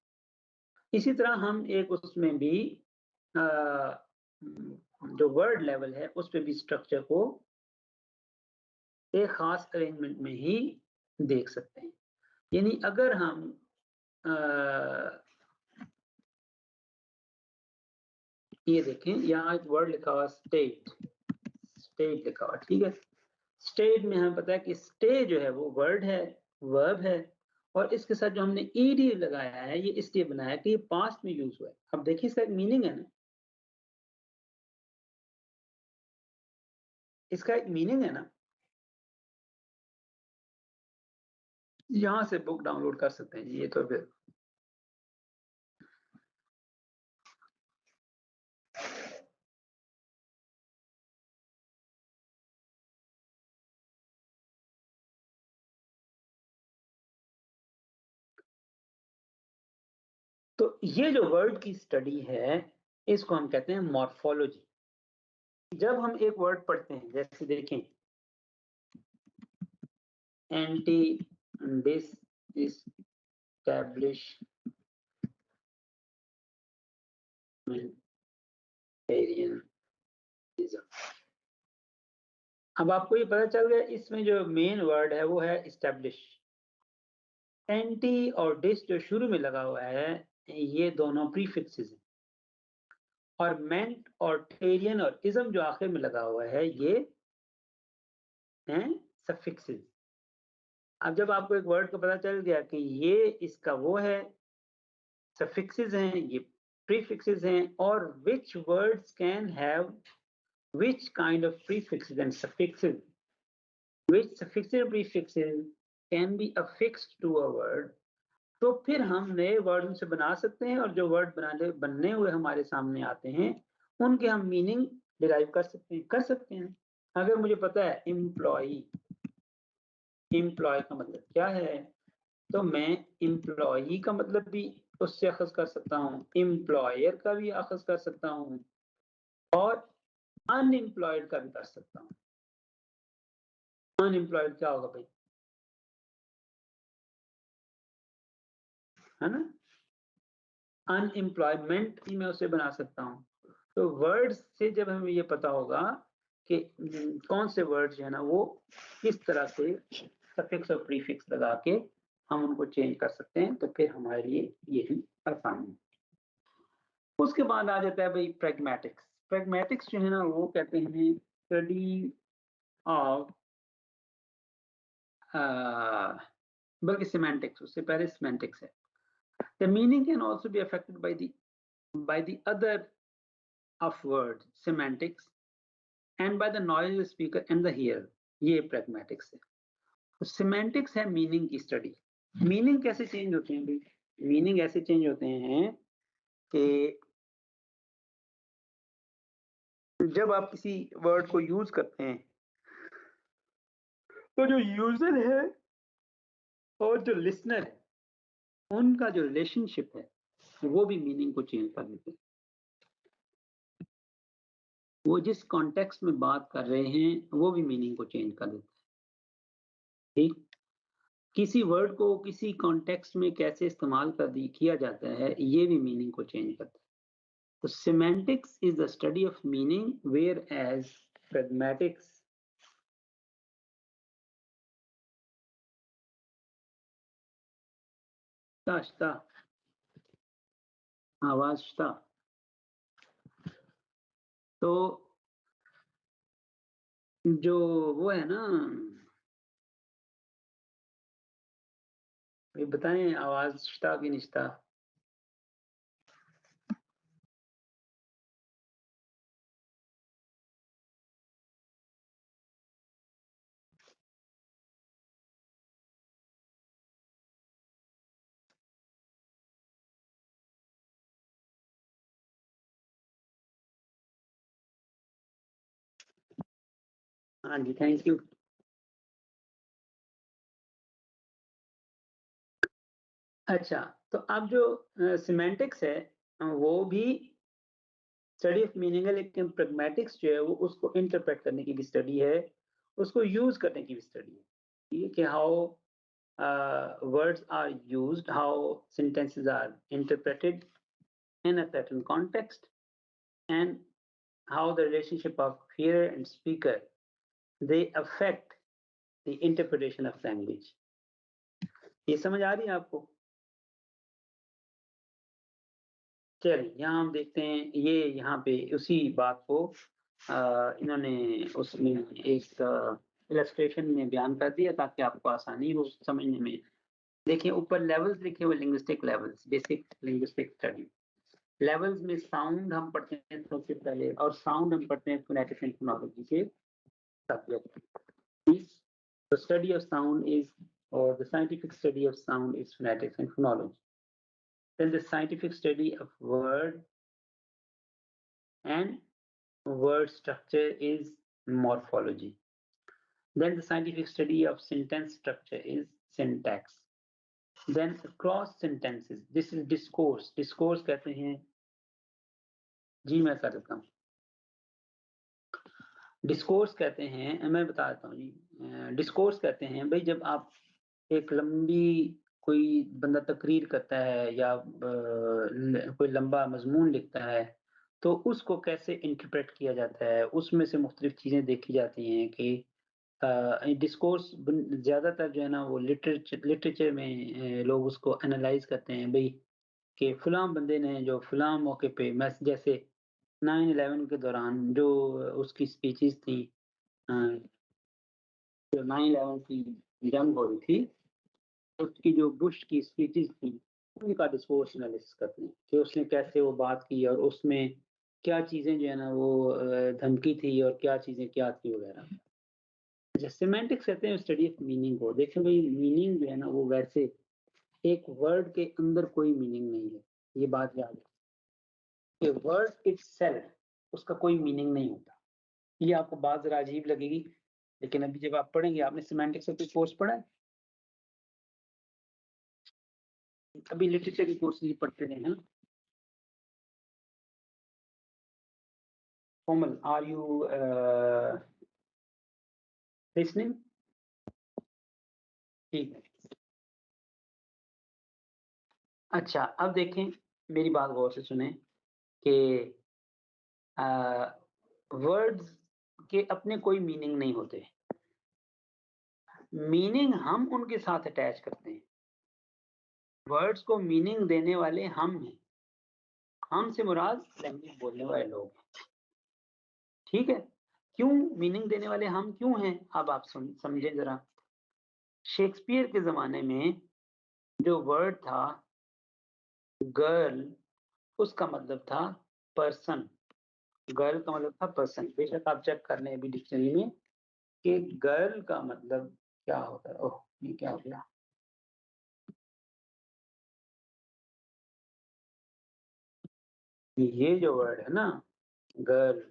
इसी तरह हम एक उसमें भी आ, जो वर्ड लेवल है उस पे भी स्ट्रक्चर को एक खास अरेंजमेंट में ही देख सकते हैं। यानी अगर हम ये देखें, यहाँ एक वर्ड लिखा हुआ स्टेट, स्टेट लिखा हुआ, ठीक है। स्टेट में हमें पता है कि स्टे जो है वो वर्ड है, वर्ब है, और इसके साथ जो हमने ईडी लगाया है ये इसलिए बनाया कि ये पास्ट में यूज हुआ है। अब देखिए इसका एक मीनिंग है ना, इसका एक मीनिंग है ना। यहाँ से बुक डाउनलोड कर सकते हैं ये तो फिर तो ये जो वर्ड की स्टडी है इसको हम कहते हैं मॉर्फोलॉजी। जब हम एक वर्ड पढ़ते हैं, जैसे देखें एंटी डिसएस्टैब्लिशमेंटेरियनिज्म, अब आपको ये पता चल गया इसमें जो मेन वर्ड है वो है इस्टेब्लिश। एंटी और डिस जो शुरू में लगा हुआ है ये दोनों प्रीफिक्सेस हैं, और मेंट और टेरियन और इज्म जो आखिर में लगा हुआ है ये हैं सफिक्सेस। अब जब आपको एक वर्ड का पता चल गया कि ये इसका वो है, सफिक्सेस हैं, ये प्रीफिक्सेस हैं, और which words can have which kind of prefixes and suffixes, which suffixes and prefixes can be affixed to a word, तो फिर हम नए वर्ड उनसे बना सकते हैं, और जो वर्ड बनने हुए हमारे सामने आते हैं उनके हम मीनिंग डिराइव कर सकते हैं। अगर मुझे पता है एम्प्लॉई, एम्प्लॉय का मतलब क्या है, तो मैं एम्प्लॉई का मतलब भी उससे अखज कर सकता हूँ, एम्प्लॉयर का भी अखज कर सकता हूँ, और अनएम्प्लॉयड का भी कर सकता हूँ। अनएम्प्लॉयड क्या होगा भाई, है ना, अनएम्प्लॉयमेंट भी मैं उसे बना सकता हूँ। तो वर्ड्स से जब हमें ये पता होगा कि कौन से वर्ड्स जो है ना वो किस तरह से सफिक्स और प्रीफिक्स लगा के हम उनको चेंज कर सकते हैं, तो फिर हमारे लिए यही आसान है। उसके बाद आ जाता है भाई प्रैग्मेटिक्स। प्रैग्मेटिक्स जो है ना वो कहते हैं स्टडी ऑफ, बल्कि सिमेंटिक्स, उससे पहले सिमेंटिक्स है। The meaning can also be affected by the other of word semantics and by the knowledge of speaker and the here. ये प्रैग्मेटिक्स है। तो सिमेंटिक्स है मीनिंग की स्टडी। मीनिंग कैसे चेंज होते हैं भाई? मीनिंग ऐसे चेंज होते हैं कि जब आप किसी वर्ड को यूज करते हैं तो जो यूजर है और जो लिसनर है उनका जो रिलेशनशिप है वो भी मीनिंग को चेंज कर देते हैं। वो जिस कॉन्टेक्स्ट में बात कर रहे हैं वो भी मीनिंग को चेंज कर देता है। ठीक, किसी वर्ड को किसी कॉन्टेक्स्ट में कैसे इस्तेमाल किया जाता है ये भी मीनिंग को चेंज करता है। तो semantics is the study of meaning, whereas pragmatics आवाज तो जो वो है ना, ये बताएं आवाज की निश्ता। हाँ जी, थैंक यू। अच्छा, तो अब जो सिमेंटिक्स है वो भी स्टडी ऑफ मीनिंग है, लेकिन प्रैग्मेटिक्स जो है वो उसको इंटरप्रेट करने की भी स्टडी है, उसको यूज करने की भी स्टडी है। ये कि how words are used, how sentences are interpreted in a certain context, and how the relationship of hearer and speaker they affect the interpretation of language। ये समझ आ रही है आपको? चलिए यहाँ हम देखते हैं, ये यहाँ पे उसी बात को इन्होंने उसमें एक इलस्ट्रेशन में बयान कर दिया ताकि आपको आसानी हो समझने में। देखिए ऊपर लेवल्स लिखे हुए, linguistic levels, basic linguistic study. Levels में साउंड हम पढ़ते हैं सबसे पहले, और साउंड हम पढ़ते हैं फोनेटिक्स एंड फोनोलॉजी के subject. The study of sound is, or the scientific study of sound is phonetics and phonology. Then the scientific study of word and word structure is morphology. Then the scientific study of sentence structure is syntax. Then cross sentences, this is discourse। discourse कहते हैं, जी मैं कर देता हूँ। Discourse कहते हैं, मैं बता देता हूँ जी। डिस्कोर्स कहते हैं भाई जब आप एक लंबी कोई बंदा तकरीर करता है या कोई लंबा मजमून लिखता है तो उसको कैसे इंटरप्रेट किया जाता है, उसमें से मुख्तलिफ चीज़ें देखी जाती हैं कि डिस्कोर्स ज़्यादातर जो है ना वो लिटरेचर में लोग उसको एनालाइज करते हैं भाई कि फलां बंदे ने जो फलां मौके पे, मैं जैसे 9/11 के दौरान जो उसकी स्पीचेस थी, जो 9/11 की जंग हो रही थी उसकी जो बुश की स्पीचेस थी उनका डिस्कोर्स एनालिसिस करते हैं कि उसने कैसे वो बात की और उसमें क्या चीज़ें जो है ना वो धमकी थी और क्या चीज़ें क्या थी वगैरह। अच्छा, सिमेंटिक्स कहते हैं स्टडी ऑफ मीनिंग को। देखो भाई मीनिंग जो है ना वो वैसे एक वर्ड के अंदर कोई मीनिंग नहीं है, ये बात याद है कि वर्ड इटसेल्फ उसका कोई मीनिंग नहीं होता। ये आपको बात जरा अजीब लगेगी, लेकिन अभी जब आप पढ़ेंगे, आपने सिमेंटिक्स का कोई कोर्स पढ़ा है? अभी लिटरेचर के कोर्स ही पढ़ते रहे हैं। कोमल, आर यू लिसनिंग? ठीक है। अच्छा, अब देखें, मेरी बात गौर से सुने कि वर्ड्स के अपने कोई मीनिंग नहीं होते, मीनिंग हम उनके साथ अटैच करते हैं। वर्ड्स को मीनिंग देने वाले हम हैं, हम से मुराद लैंग्वेज बोलने वाले लोग हैं, ठीक है। क्यों मीनिंग देने वाले हम क्यों हैं, अब आप समझे जरा। शेक्सपियर के जमाने में जो वर्ड था गर्ल, उसका मतलब था पर्सन। गर्ल का मतलब था पर्सन। बेशक आप चेक कर लें अभी डिक्शनरी में कि गर्ल का मतलब क्या होता है। ओह, ये क्या हो गया। ये जो वर्ड है ना गर्ल,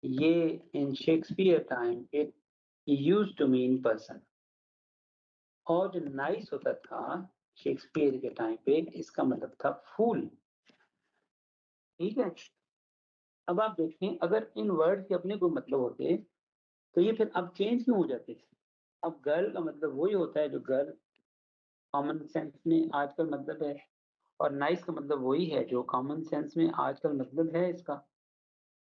ये in Shakespeare time it used to mean person. और जो नाइस होता था शेक्सपियर के टाइम पे, इसका मतलब था फूल, ठीक है। अब आप देखें, अगर इन वर्ड के अपने कोई मतलब होते तो ये फिर अब चेंज क्यों हो जाते थे। अब गर्ल का मतलब वही होता है जो गर्ल कॉमन सेंस में आजकल मतलब है, और नाइस का मतलब वही है जो कॉमन सेंस में आजकल मतलब है इसका।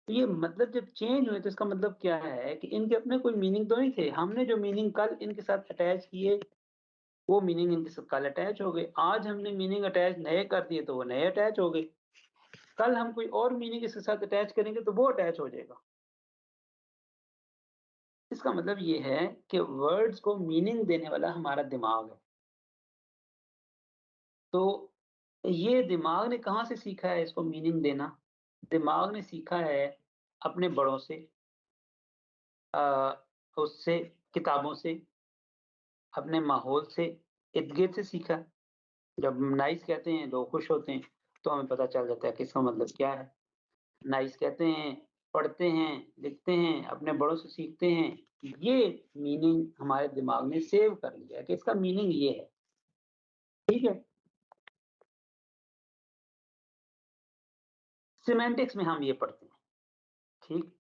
तो ये मतलब जब चेंज हुए तो इसका मतलब क्या है कि इनके अपने कोई मीनिंग तो नहीं थे, हमने जो मीनिंग कल इनके साथ अटैच किए वो मीनिंग इनके साथ कल अटैच हो गए। आज हमने मीनिंग अटैच नए कर दिए तो वो नए अटैच हो गए। कल हम कोई और मीनिंग इसके साथ अटैच करेंगे तो वो अटैच हो जाएगा। इसका मतलब ये है कि वर्ड्स को मीनिंग देने वाला हमारा दिमाग है। तो ये दिमाग ने कहाँ से सीखा है इसको मीनिंग देना। दिमाग ने सीखा है अपने बड़ों से, उससे, किताबों से, अपने माहौल से, इर्द गिर्द से सीखा। जब नाइस कहते हैं लोग खुश होते हैं तो हमें पता चल जाता है कि इसका मतलब क्या है। नाइस कहते हैं, पढ़ते हैं, लिखते हैं, अपने बड़ों से सीखते हैं, ये मीनिंग हमारे दिमाग ने सेव कर लिया है कि इसका मीनिंग ये है, ठीक है। सिमेंटिक्स में हम ये पढ़ते हैं, ठीक।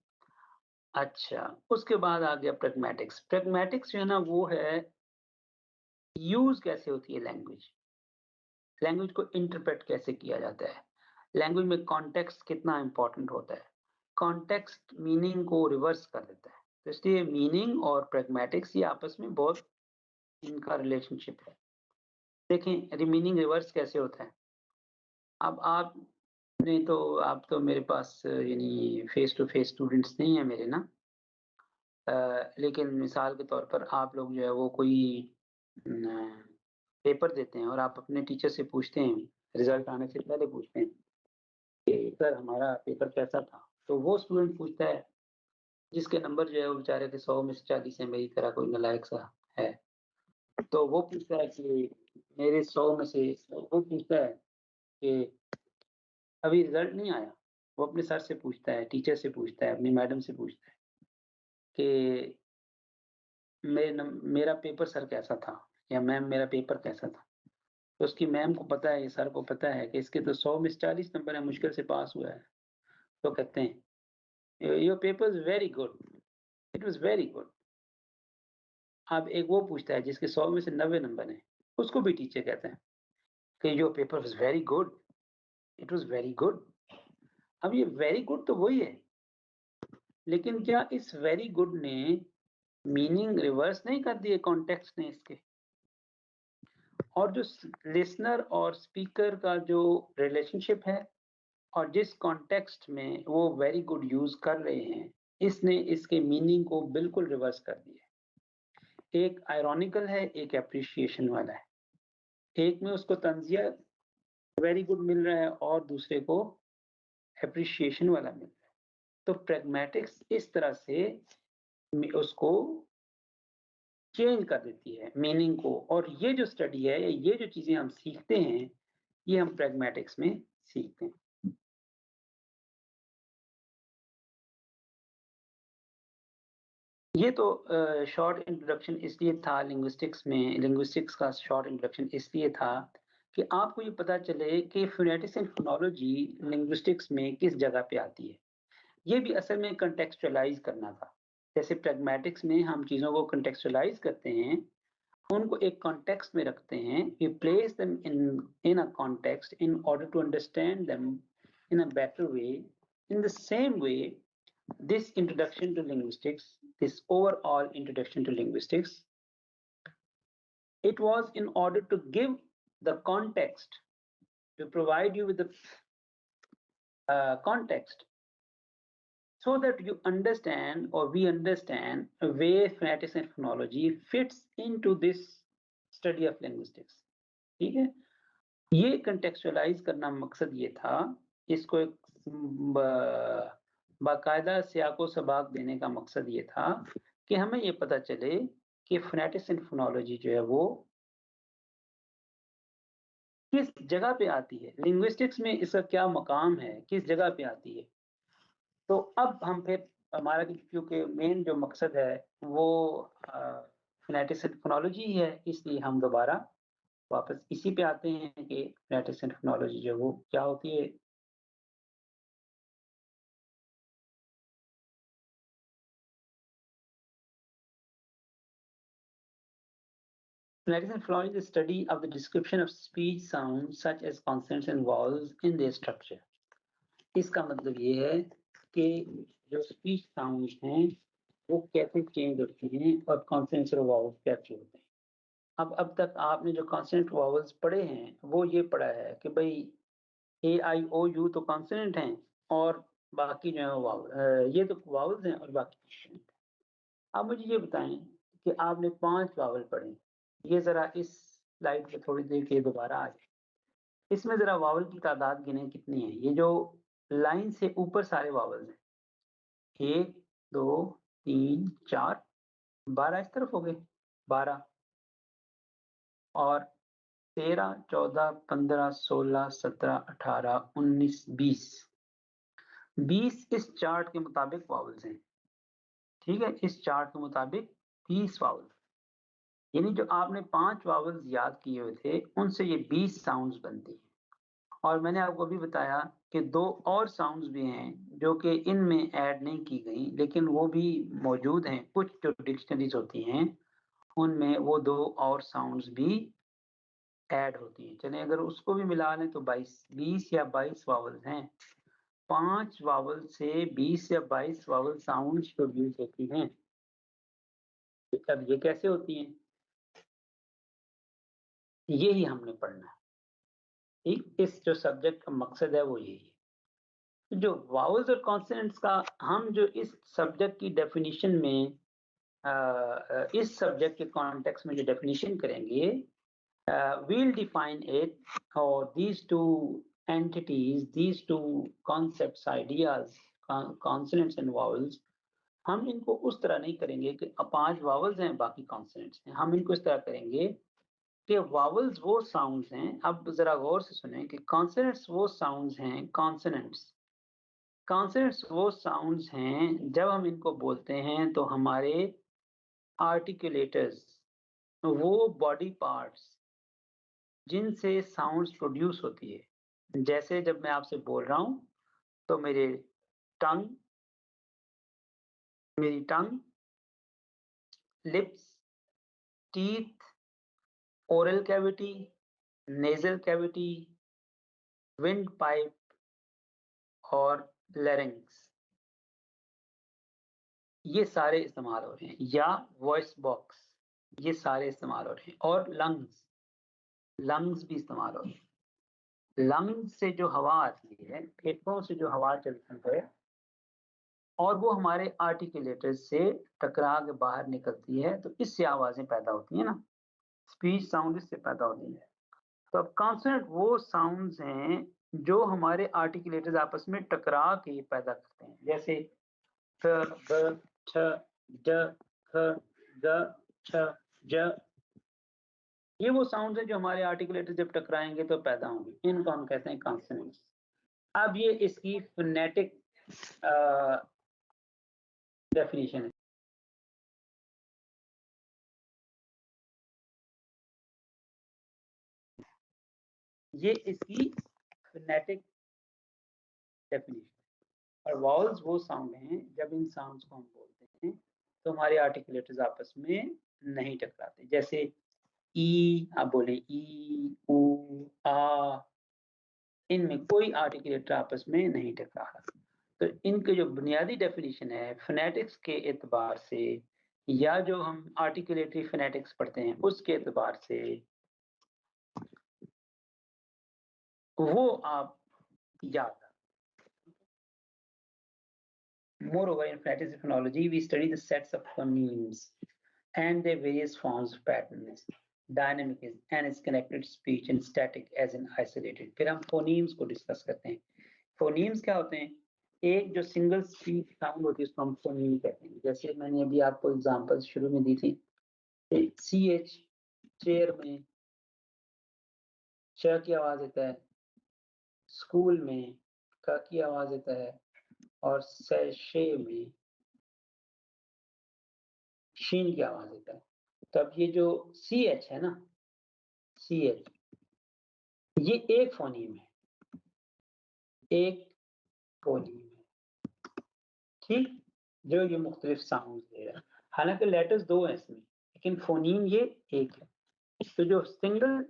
अच्छा, उसके बाद आ गया प्रैग्मेटिक्स। प्रैग्मेटिक्स जो है ना वो है यूज कैसे होती है लैंग्वेज, लैंग्वेज को इंटरप्रेट कैसे किया जाता है, लैंग्वेज में कॉन्टेक्स्ट कितना इंपॉर्टेंट होता है। कॉन्टेक्स्ट मीनिंग को रिवर्स कर देता है, तो इसलिए मीनिंग और प्रैग्मेटिक्स ये आपस में बहुत इनका रिलेशनशिप है। देखें मीनिंग रिवर्स कैसे होता है। अब आप तो मेरे पास यानी फेस टू फेस स्टूडेंट्स नहीं है मेरे ना, लेकिन मिसाल के तौर पर आप लोग जो है वो कोई पेपर देते हैं और आप अपने टीचर से पूछते हैं, रिजल्ट आने से पहले पूछते हैं कि सर हमारा पेपर कैसा था। तो वो स्टूडेंट पूछता है जिसके नंबर जो है वो बेचारे के 100 में से 40 है, मेरी तरह कोई नालायक सा है, तो वो पूछता है कि मेरे 100 में से, वो पूछता है कि अभी रिजल्ट नहीं आया। वो अपने सर से पूछता है, टीचर से पूछता है, अपनी मैडम से पूछता है कि मेरा पेपर सर कैसा था, या मैम मेरा पेपर कैसा था। तो उसकी मैम को पता है, सर को पता है कि इसके तो 100 में से 40 नंबर है, मुश्किल से पास हुआ है। तो कहते हैं your paper is very good, it was very good. अब एक वो पूछता है जिसके 100 में से 90 नंबर हैं, उसको भी टीचर कहते हैं कि your paper was very good, it was very good. अब ये वेरी गुड तो वही है, लेकिन क्या इस वेरी गुड ने मीनिंग रिवर्स नहीं कर दिए कॉन्टेक्स्ट ने इसके। और जो लिसनर और स्पीकर का जो रिलेशनशिप है और जिस कॉन्टेक्स्ट में वो वेरी गुड यूज कर रहे हैं, इसने इसके मीनिंग को बिल्कुल रिवर्स कर दिया। एक आयरॉनिकल है, एक एप्रिशिएशन वाला है। एक में उसको तंजिया वेरी गुड मिल रहा है और दूसरे को एप्रिशिएशन वाला मिल रहा है। तो प्रैग्मेटिक्स इस तरह से उसको चेंज कर देती है मीनिंग को। और ये जो स्टडी है, ये जो चीजें हम सीखते हैं, ये हम प्रैग्मेटिक्स में सीखते हैं। ये तो शॉर्ट इंट्रोडक्शन इसलिए था लिंग्विस्टिक्स में, लिंग्विस्टिक्स का शॉर्ट इंट्रोडक्शन इसलिए था कि आपको ये पता चले कि फोनेटिक्स एंड फोनोलॉजी लिंग्विस्टिक्स में किस जगह पे आती है। ये भी असल में कंटेक्चुअलाइज करना था। जैसे प्रैग्मेटिक्स में हम चीज़ों को कंटेक्चुअलाइज करते हैं, उनको एक कॉन्टेक्स्ट में रखते हैं, we place them in a context in order to understand them in a better way, In the same way, this introduction to linguistics, this overall introduction to linguistics, it was in order to give the context, to provide you with the context, so that you understand, or we understand, where phonetics and phonology fits into this study of linguistics. ठीक है, ये contextualise करना मकसद ये था, इसको एक बाकायदा सियाको सबाक देने का मकसद ये था कि हमें ये पता चले कि फोनेटिक्स एंड फोनोलॉजी जो है वो किस जगह पे आती है, लिंग्विस्टिक्स में इसका क्या मकाम है, किस जगह पे आती है। तो अब हम फिर हमारा क्योंकि मेन जो मकसद है वो फोनेटिक्स एंड फोनोलॉजी है, इसलिए हम दोबारा वापस इसी पे आते हैं कि फोनेटिक्स एंड फोनोलॉजी जो वो क्या होती है। Phonetics and phonology is the study of the description of speech sounds such as consonants and vowels in their structure. इसका मतलब ये है कि जो स्पीच साउंड्स हैं वो कैसे चेंज होते हैं और कॉन्सोनेंट्स और वावल्स कैसे होते हैं। अब तक आपने जो कॉन्सोनेंट वावल्स पढ़े हैं वो ये पढ़ा है कि भाई ए आई ओ यू तो कॉन्सोनेंट हैं और बाकी जो है वावल, ये तो वावल्स हैं और बाकी कॉन्सोनेंट। अब मुझे ये बताएं कि आपने 5 वावल पढ़े, ये जरा इस स्लाइड पे थोड़ी देर के दोबारा आ जाए, इसमें जरा वावल की तादाद गिने कितनी है। ये जो लाइन से ऊपर सारे वावल्स हैं, 1 2 3 4 12 इस तरफ हो गए, 12 और 13 14 15 16 17 18 19 20 इस चार्ट के मुताबिक वावल्स हैं। ठीक है, इस चार्ट के मुताबिक 30 वावल्स, यानी जो आपने 5 वावल्स याद किए हुए थे उनसे ये 20 साउंड्स बनती हैं। और मैंने आपको भी बताया कि 2 और साउंड्स भी हैं जो कि इनमें ऐड नहीं की गई, लेकिन वो भी मौजूद हैं। कुछ जो डिक्शनरीज होती हैं उनमें वो 2 और साउंड्स भी ऐड होती हैं। चलें अगर उसको भी मिला लें तो 20 या 22 वावल्स हैं। 5 वावल से 20 या 22 वावल साउंड्स प्रोड्यूस होती हैं। अब ये कैसे होती हैं, यही हमने पढ़ना है। ठीक, इस जो सब्जेक्ट का मकसद है वो यही है। जो वावल्स और कॉन्सोनेंट्स का हम जो इस सब्जेक्ट की डेफिनेशन में इस सब्जेक्ट के कॉन्टेक्स्ट में जो डेफिनेशन करेंगे, we'll define it, or these two entities, these two concepts, ideas, consonants and vowels, हम इनको उस तरह नहीं करेंगे कि 5 वावल्स हैं बाकी कॉन्सोनेंट्स हैं। हम इनको इस तरह करेंगे कि वावल्स वो साउंड्स हैं, अब जरा गौर से सुनें, कि कॉन्सोनेंट्स वो साउंड्स हैं, कॉन्सोनेंट्स वो साउंड्स हैं जब हम इनको बोलते हैं तो हमारे आर्टिकुलेटर्स, वो बॉडी पार्ट्स जिनसे साउंड्स प्रोड्यूस होती है, जैसे जब मैं आपसे बोल रहा हूं तो मेरी tongue, lips, teeth, oral cavity, nasal cavity, windpipe और लैरिंक्स, ये सारे इस्तेमाल हो रहे हैं, या वॉइस बॉक्स, ये सारे इस्तेमाल हो रहे हैं। और लंग्स भी इस्तेमाल हो रहे हैं। लंग्स से जो हवा आती है, फेफड़ों से जो हवा चलती है और वो हमारे आर्टिकुलेटर से टकरा के बाहर निकलती है, तो इससे आवाजें पैदा होती है ना, स्पीच साउंड इससे पैदा होती है। तो अब कॉन्सोनेंट वो साउंड्स हैं जो हमारे आर्टिकुलेटर्स आपस में टकरा के पैदा करते हैं, जैसे थ, ब, छ, ज, ख, ग, छ, ज। ये वो साउंड्स हैं जो हमारे आर्टिकुलेटर्स जब टकराएंगे तो पैदा होंगे, इनको हम कहते हैं कॉन्सोनेंट्स। अब ये इसकी फोनेटिक डेफिनेशन है। ये इसकी फोनेटिक डेफिनेशन। और वावल्स वो साउंड हैं जब इन साउंड्स को हम बोलते हैं तो हमारे आर्टिकुलेटर्स आपस में नहीं टकराते, जैसे ई, आप बोले ई, ऊ, आ, इनमें कोई आर्टिकुलेटर आपस में नहीं टकरा रहा। तो इनके जो बुनियादी डेफिनेशन है फोनेटिक्स के एतबार से या जो हम आर्टिकुलेटरी फोनेटिक्स पढ़ते हैं उसके एतबार से वो आप याद रखें। Moreover, in phonetics and phonology, we study the sets of phonemes and their various forms of patterns, dynamic and its connected speech and static as in isolated. फिर हम phonemes को डिस्कस करते हैं। phonemes क्या होते हैं? एक जो सिंगल स्पीच साउंड होती है उसको हम फोनीम कहते हैं। जैसे मैंने अभी आपको एग्जांपल्स शुरू में दी थी, CH चेयर में च की आवाज आता है, स्कूल में क की आवाज आता है, और सैशे में शीन की आवाज आता है। तब ये जो CH है ना, CH ये एक फोनीम है, एक फोनीम है, ठीक, जो ये मुख्तलिफ साउंड दे रहा है। हालांकि लेटर्स दो हैं इसमें, लेकिन फोनीम ये एक है। तो जो सिंगल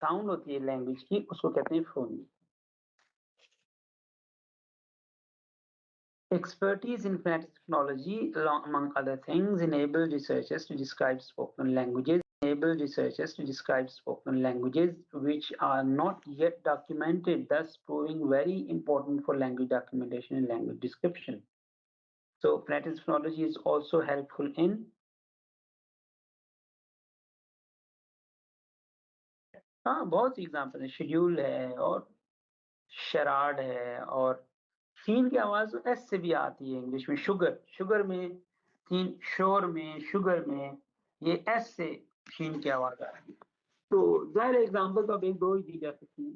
साउंड होती है लैंग्वेज की उसको कहते हैं phoneme. Expertise in phonetic technology, among other things, enable researchers to describe spoken languages which are not yet documented, thus proving very important for language documentation and language description. So phonetic technology is also helpful in हाँ बहुत सी example है, schedule है और शराड है, और scene की आवाज S से भी आती है इंग्लिश में। शुगर, शुगर में सीन, शोर में, शुगर में ये एस से शीन की आवाज आ रही है। तो जाहिर एग्जाम्पल तो अब एक दो ही दी जा सकती है।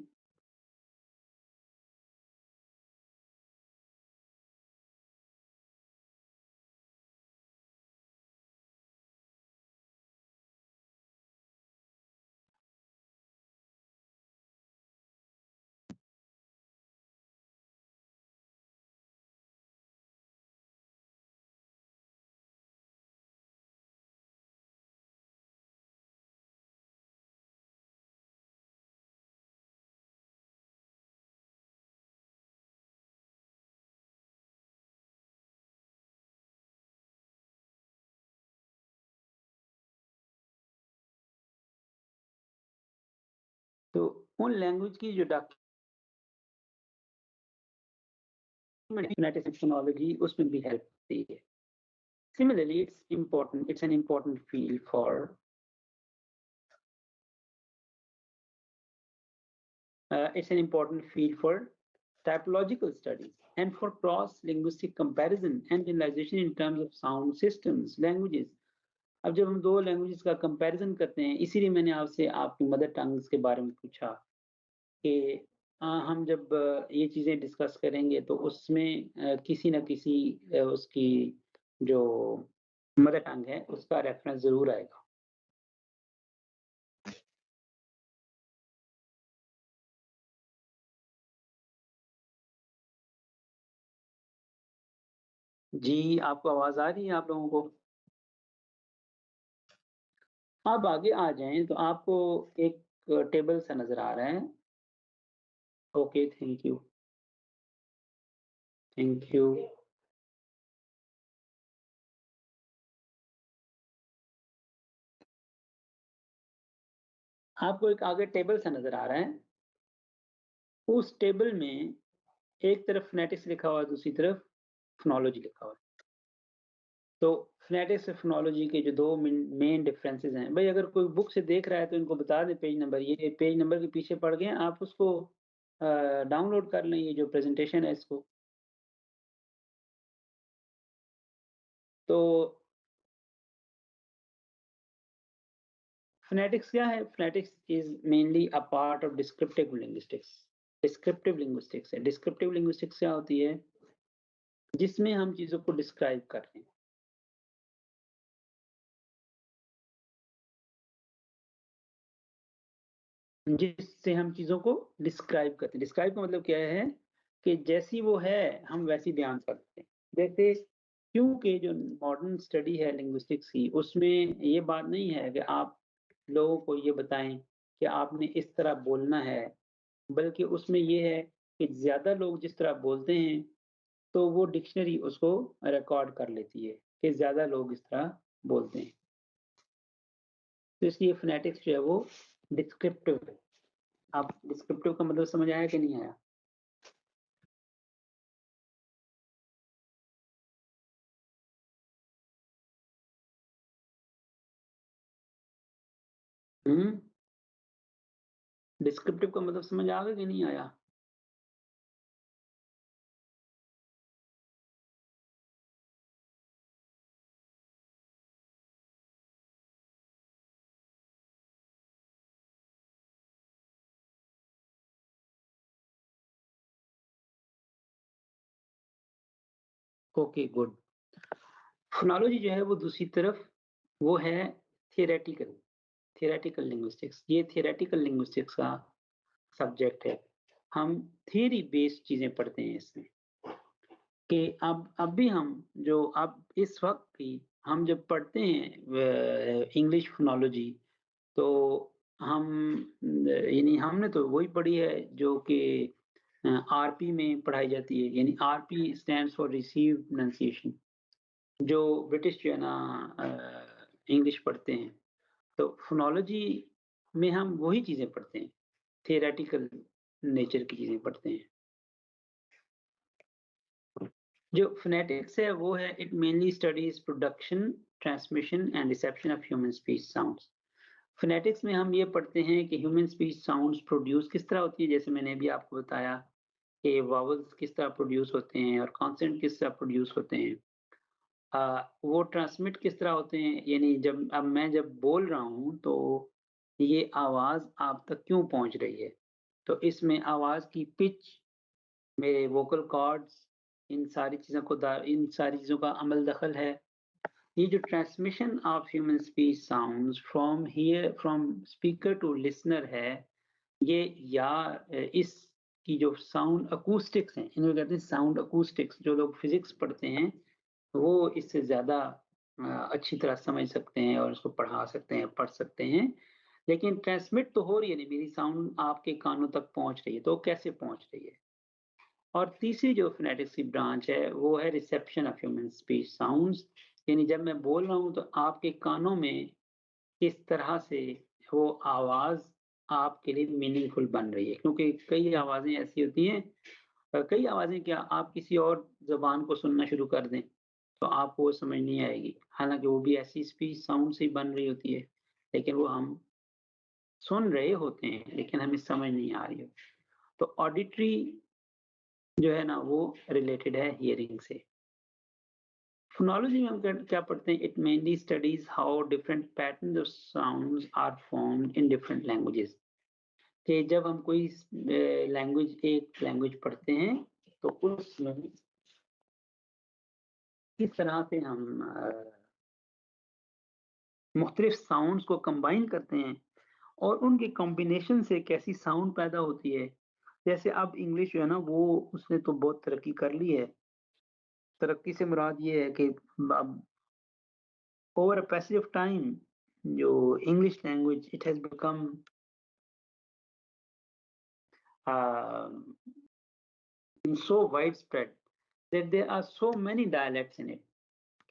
तो उन लैंग्वेज की जो डॉक्यूमेंटेशन टेक्नोलॉजी उसमें भी हेल्प होती है। Similarly, it's an important field for typological studies and for cross-linguistic comparison and generalization in terms of sound systems, languages. अब जब हम दो लैंग्वेजेस का कंपैरिजन करते हैं, इसीलिए मैंने आपसे आपकी मदर टंग्स के बारे में पूछा कि हम जब ये चीज़ें डिस्कस करेंगे तो उसमें किसी न किसी उसकी जो मदर टंग है उसका रेफरेंस ज़रूर आएगा। जी, आपको आवाज़ आ रही है आप लोगों को? आप आगे आ जाएँ तो आपको एक टेबल सा नज़र आ रहा है। Okay, thank you. Thank you. आपको एक आगे टेबल सा नज़र आ रहा है। उस टेबल में एक तरफ फोनेटिक्स लिखा हुआ है, दूसरी तरफ फोनोलॉजी लिखा हुआ है। तो फोनेटिक्स और फोनोलॉजी के जो दो मेन डिफरेंसेस हैं, भाई अगर कोई बुक से देख रहा है तो इनको बता दें पेज नंबर, ये पेज नंबर के पीछे पड़ गए, आप उसको डाउनलोड कर लें, ये जो प्रेजेंटेशन है इसको। तो फोनेटिक्स क्या है? Phonetics is mainly a part of descriptive linguistics. Descriptive linguistics है। डिस्क्रिप्टिव लिंग्विस्टिक्स क्या होती है? जिसमें हम चीज़ों को डिस्क्राइब कर रहे हैं। जिससे हम चीज़ों को डिस्क्राइब करते हैं। डिस्क्राइब का मतलब क्या है कि जैसी वो है हम वैसी बयान करते हैं। जैसे क्योंकि जो मॉडर्न स्टडी है लिंग्विस्टिक्स की उसमें ये बात नहीं है कि आप लोगों को ये बताएं कि आपने इस तरह बोलना है, बल्कि उसमें ये है कि ज़्यादा लोग जिस तरह बोलते हैं तो वो डिक्शनरी उसको रिकॉर्ड कर लेती है कि ज़्यादा लोग इस तरह बोलते हैं। तो इसलिए फ़ोनेटिक्स जो है वो डिस्क्रिप्टिव है। अब डिस्क्रिप्टिव का मतलब समझ आया कि नहीं आया? हुँ? डिस्क्रिप्टिव का मतलब समझ आ गया कि नहीं आया? Okay, good. फ़ोनोलॉजी जो है वो दूसरी तरफ वो है थियोरेटिकल थियोरेटिकल लिंग्विस्टिक्स। ये थियोरेटिकल लिंग्विस्टिक्स का सब्जेक्ट है। हम थियरी बेस्ड चीज़ें पढ़ते हैं इसमें कि अब भी हम जो अब इस वक़्त भी हम जब पढ़ते हैं इंग्लिश फ़ोनोलॉजी तो हम यानी हमने तो वही पढ़ी है जो कि आरपी में पढ़ाई जाती है, यानी RP stands for received pronunciation. जो ब्रिटिश जो है ना इंग्लिश पढ़ते हैं, तो फ़ोनोलॉजी में हम वही चीज़ें पढ़ते हैं, थियोरेटिकल नेचर की चीज़ें पढ़ते हैं। जो फ़ोनेटिक्स है वो है it mainly studies production, transmission and reception of human speech sounds. Phonetics में हम ये पढ़ते हैं कि ह्यूमन स्पीच साउंड्स प्रोड्यूस किस तरह होती है, जैसे मैंने अभी आपको बताया कि वावल्स किस तरह प्रोड्यूस होते हैं और कॉन्सोनेंट किस तरह प्रोड्यूस होते हैं। वो ट्रांसमिट किस तरह होते हैं, यानी जब मैं बोल रहा हूँ तो ये आवाज़ आप तक क्यों पहुँच रही है? तो इसमें आवाज़ की पिच, मेरे वोकल कॉर्ड्स, इन सारी चीज़ों का अमल दखल है। ये जो transmission of human speech sounds from speaker to listener है, ये या इसकी जो साउंड अकूस्टिक्स हैं, इनको कहते हैं साउंड अकूस्टिक्स। जो लोग फिज़िक्स पढ़ते हैं वो इससे ज़्यादा अच्छी तरह समझ सकते हैं और उसको पढ़ा सकते हैं, पढ़ सकते हैं। लेकिन ट्रांसमिट तो हो रही है नहीं, मेरी साउंड आपके कानों तक पहुँच रही है, तो कैसे पहुँच रही है? और तीसरी जो फ़ोनेटिक्स की ब्रांच है, वो है reception of human speech sounds, यानी जब मैं बोल रहा हूँ तो आपके कानों में किस तरह से वो आवाज़ आपके लिए मीनिंगफुल बन रही है। क्योंकि कई आवाज़ें ऐसी होती हैं, कई आवाज़ें क्या आप किसी और ज़बान को सुनना शुरू कर दें, तो आपको वो समझ नहीं आएगी। हालाँकि वो भी ऐसी स्पीच साउंड से ही बन रही होती है, लेकिन वो हम सुन रहे होते हैं, लेकिन हमें समझ नहीं आ रही हो। तो ऑडिटरी जो है ना वो रिलेटेड है हियरिंग से। फोनोलॉजी में हम क्या पढ़ते हैं, it mainly studies how different patterns of sounds are formed in different languages. कि जब हम कोई एक लैंग्वेज पढ़ते हैं तो उसमें किस तरह से हम मुख्तलिफ साउंड्स को कंबाइन करते हैं और उनके कॉम्बिनेशन से कैसी साउंड पैदा होती है। जैसे अब इंग्लिश जो है ना वो उसने तो बहुत तरक्की कर ली है। तरक्की से मुराद ये है कि अब over a passage of time जो English language it has become so widespread that there are so many dialects in it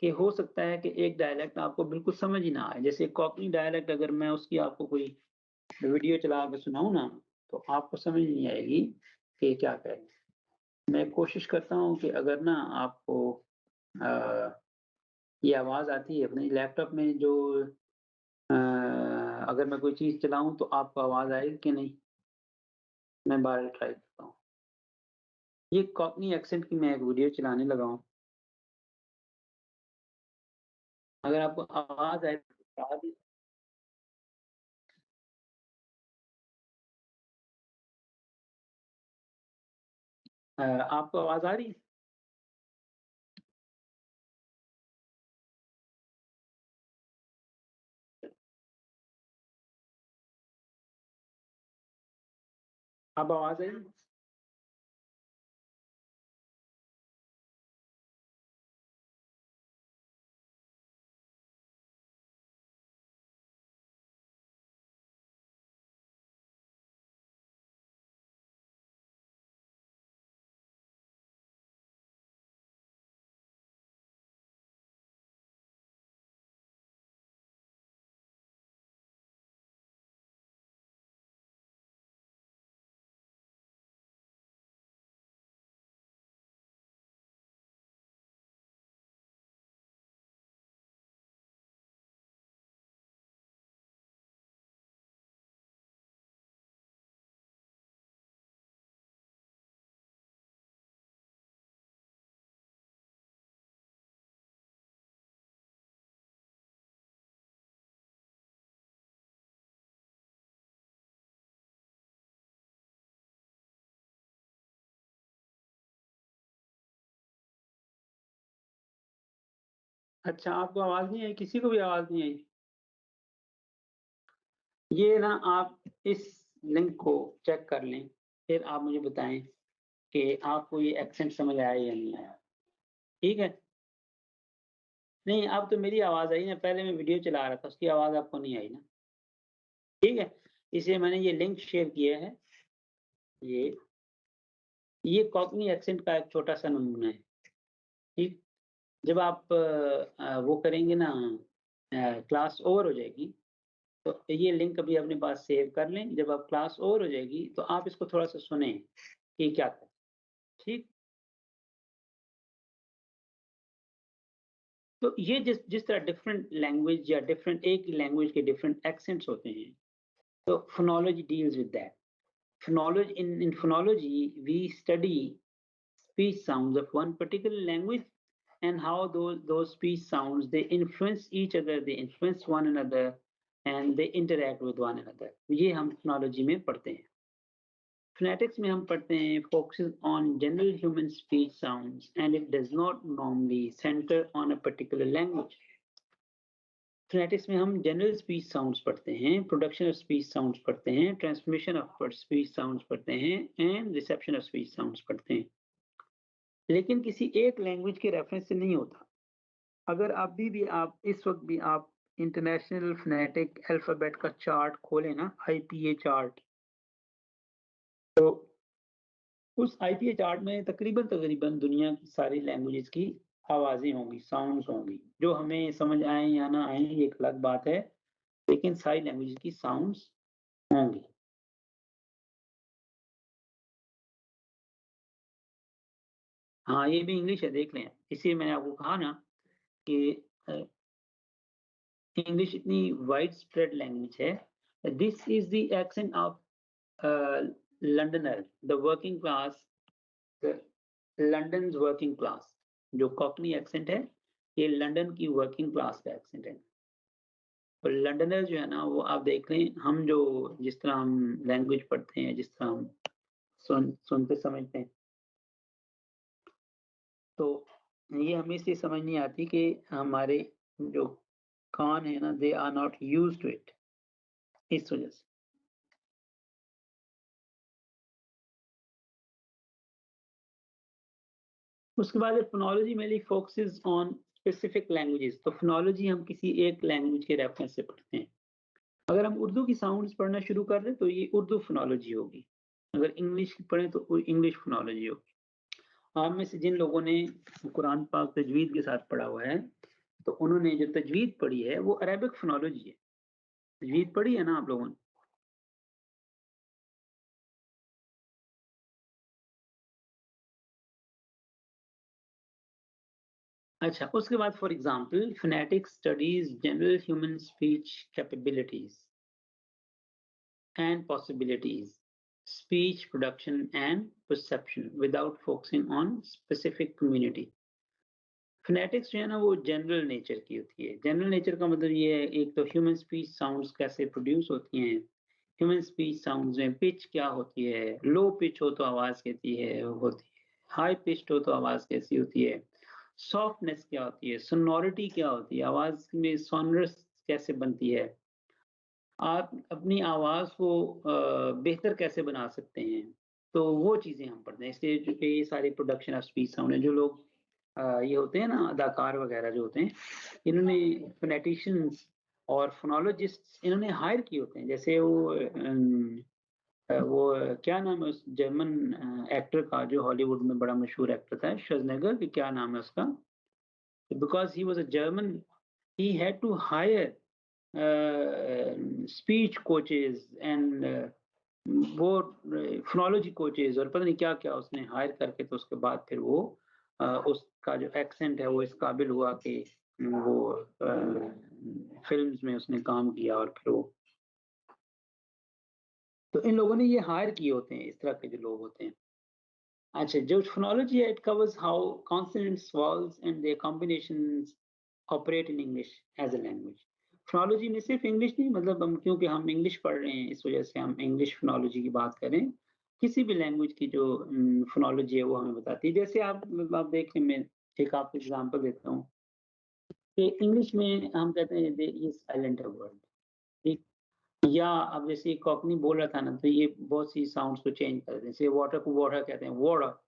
कि हो सकता है कि एक डायलेक्ट आपको बिल्कुल समझ ही ना आए। जैसे कॉकनी डायलेक्ट अगर मैं उसकी आपको कोई वीडियो चला के सुनाऊँ ना, तो आपको समझ नहीं आएगी कि ये क्या कह रहे हैं। मैं कोशिश करता हूँ कि अगर ना आपको अ, ये आवाज़ आती है अपने लैपटॉप में जो अगर मैं कोई चीज़ चलाऊँ तो आपको आवाज़ आएगी कि नहीं? मैं बाहर ट्राई करता हूँ। ये कॉकनी एक्सेंट की मैं एक वीडियो चलाने लगा हूँ। अगर आपको आवाज़ आए तो बता दी। आपको आवाज़ आ रही है? अब आवाज़ आई? अच्छा, आपको आवाज़ नहीं आई? किसी को भी आवाज़ नहीं आई? ये ना आप इस लिंक को चेक कर लें, फिर आप मुझे बताएँ कि आपको ये एक्सेंट समझ आया या नहीं आया, ठीक है? नहीं, अब तो मेरी आवाज़ आई ना, पहले मैं वीडियो चला रहा था, उसकी आवाज़ आपको नहीं आई ना, ठीक है? इसलिए मैंने ये लिंक शेयर किया है, ये ये कॉकनी एक्सेंट का एक छोटा-सा नमूना है, ठीक? जब आप वो करेंगे ना क्लास ओवर हो जाएगी, तो ये लिंक अभी अपने पास सेव कर लें, जब आप क्लास ओवर हो जाएगी, तो आप इसको थोड़ा-सा सुनें कि क्या था, ठीक? तो ये जिस जिस तरह डिफरेंट लैंग्वेज या डिफरेंट एक ही लैंग्वेज के डिफरेंट एक्सेंट्स होते हैं, तो phonology deals with that. Phonology in phonology, we study speech sounds of one particular language and how those speech sounds they influence each other, they influence one another, and they interact with one another. ये हम phonology में पढ़ते हैं। Phonetics में हम पढ़ते हैं focuses on general human speech sounds and it does not normally center on a particular language. Phonetics में हम जनरल स्पीच साउंड्स पढ़ते हैं, प्रोडक्शन ऑफ स्पीच साउंड्स पढ़ते हैं, ट्रांसमिशन ऑफ स्पीच साउंड्स पढ़ते हैं and reception of speech sounds पढ़ते हैं, लेकिन किसी एक लैंग्वेज के रेफरेंस से नहीं होता। अगर अभी भी आप इस वक्त भी आप इंटरनेशनल फोनेटिक अल्फाबेट का चार्ट खोलें ना, आईपीए चार्ट, तो उस आईपीए चार्ट में तकरीबन तकरीबन दुनिया की सारी लैंग्वेजेस की आवाजें होंगी, साउंड्स होंगी, जो हमें समझ आए या ना आए ये एक अलग बात है, लेकिन सारी लैंग्वेजेस की साउंड्स होंगी। हाँ, ये भी इंग्लिश है, देख लें। इसीलिए मैंने आपको कहा ना कि अ, इंग्लिश इतनी वाइड स्प्रेड लैंग्वेज है। This is the accent of a, Londoner, the working class, the London's working class. जो कॉकनी एक्सेंट है, ये लंदन की वर्किंग क्लास का एक्सेंट है। और लंडनर जो है ना, वो आप देख लें, हम जो जिस तरह हम लैंग्वेज पढ़ते हैं, जिस तरह हम सुनते समझते हैं, तो ये हमें इसलिए समझ नहीं आती कि हमारे जो कान है ना, they are not used to it, इस वजह से। उसके बाद phonology mainly focuses on specific languages. तो फोनोलॉजी हम किसी एक लैंग्वेज के रेफरेंस से पढ़ते हैं। अगर हम उर्दू की साउंड्स पढ़ना शुरू कर दें तो ये उर्दू फोनोलॉजी होगी, अगर इंग्लिश की पढ़ें तो इंग्लिश फोनोलॉजी होगी। आप में से जिन लोगों ने कुरान पाक तजवीद के साथ पढ़ा हुआ है, तो उन्होंने जो तजवीद पढ़ी है वो अरेबिक फोनोलॉजी है। तजवीद पढ़ी है ना आप लोगों ने? अच्छा, उसके बाद for example phonetic studies general human speech capabilities and possibilities, speech production and perception without focusing on specific community. Phonetics जो है ना, वो जनरल नेचर की होती है। जनरल नेचर का मतलब ये है, एक तो ह्यूमन स्पीच साउंड्स कैसे प्रोड्यूस होती हैं, ह्यूमन स्पीच साउंड्स में पिच क्या होती है, लो पिच हो तो आवाज कैसी है होती है, हाई पिच्ड हो तो आवाज कैसी होती है, सॉफ्टनेस क्या होती है, सोनोरिटी क्या होती है, आवाज में सोनरस कैसे बनती है, आप अपनी आवाज़ को बेहतर कैसे बना सकते हैं? तो वो चीज़ें हम पढ़ते हैं। इसलिए जो कि ये सारी प्रोडक्शन ऑफ स्पीच साउंड है, जो लोग ये होते हैं ना अदाकार वगैरह जो होते हैं, इन्होंने फोनेटिशियंस और फोनोलॉजिस्ट्स इन्होंने हायर किए होते हैं। जैसे वो क्या नाम है उस जर्मन एक्टर का जो हॉलीवुड में बड़ा मशहूर एक्टर था, श्वार्ज़नेगर, कि क्या नाम है उसका? Because he was a German, he had to hire speech coaches and वो फोनोलॉजी कोचेस और पता नहीं क्या-क्या उसने हायर करके, तो उसके बाद फिर वो उसका जो एक्सेंट है वो इस काबिल हुआ कि वो फ़िल्म्स में उसने काम किया और फिर वो, तो इन लोगों ने ये हायर किए होते हैं, इस तरह के जो लोग होते हैं। अच्छा, जो फोनोलॉजी है, it covers how consonants, vowels and their combinations operate in English as a language. Phonology में सिर्फ इंग्लिश नहीं, मतलब हम क्योंकि हम इंग्लिश पढ़ रहे हैं, इस वजह से हम इंग्लिश फोनोलॉजी की बात करें। किसी भी लैंग्वेज की जो फोनोलॉजी है वो हमें बताती है। जैसे आप देखें, मैं एक आपको एग्जांपल देता हूँ। कि इंग्लिश में हम कहते हैं ये साइलेंट है वर्ड, ठीक? या अब जैसे कॉकनी बोल रहा था ना, तो ये बहुत सी साउंड्स को चेंज कर देते हैं। जैसे वाटर को वाटर कहते हैं, वाटर।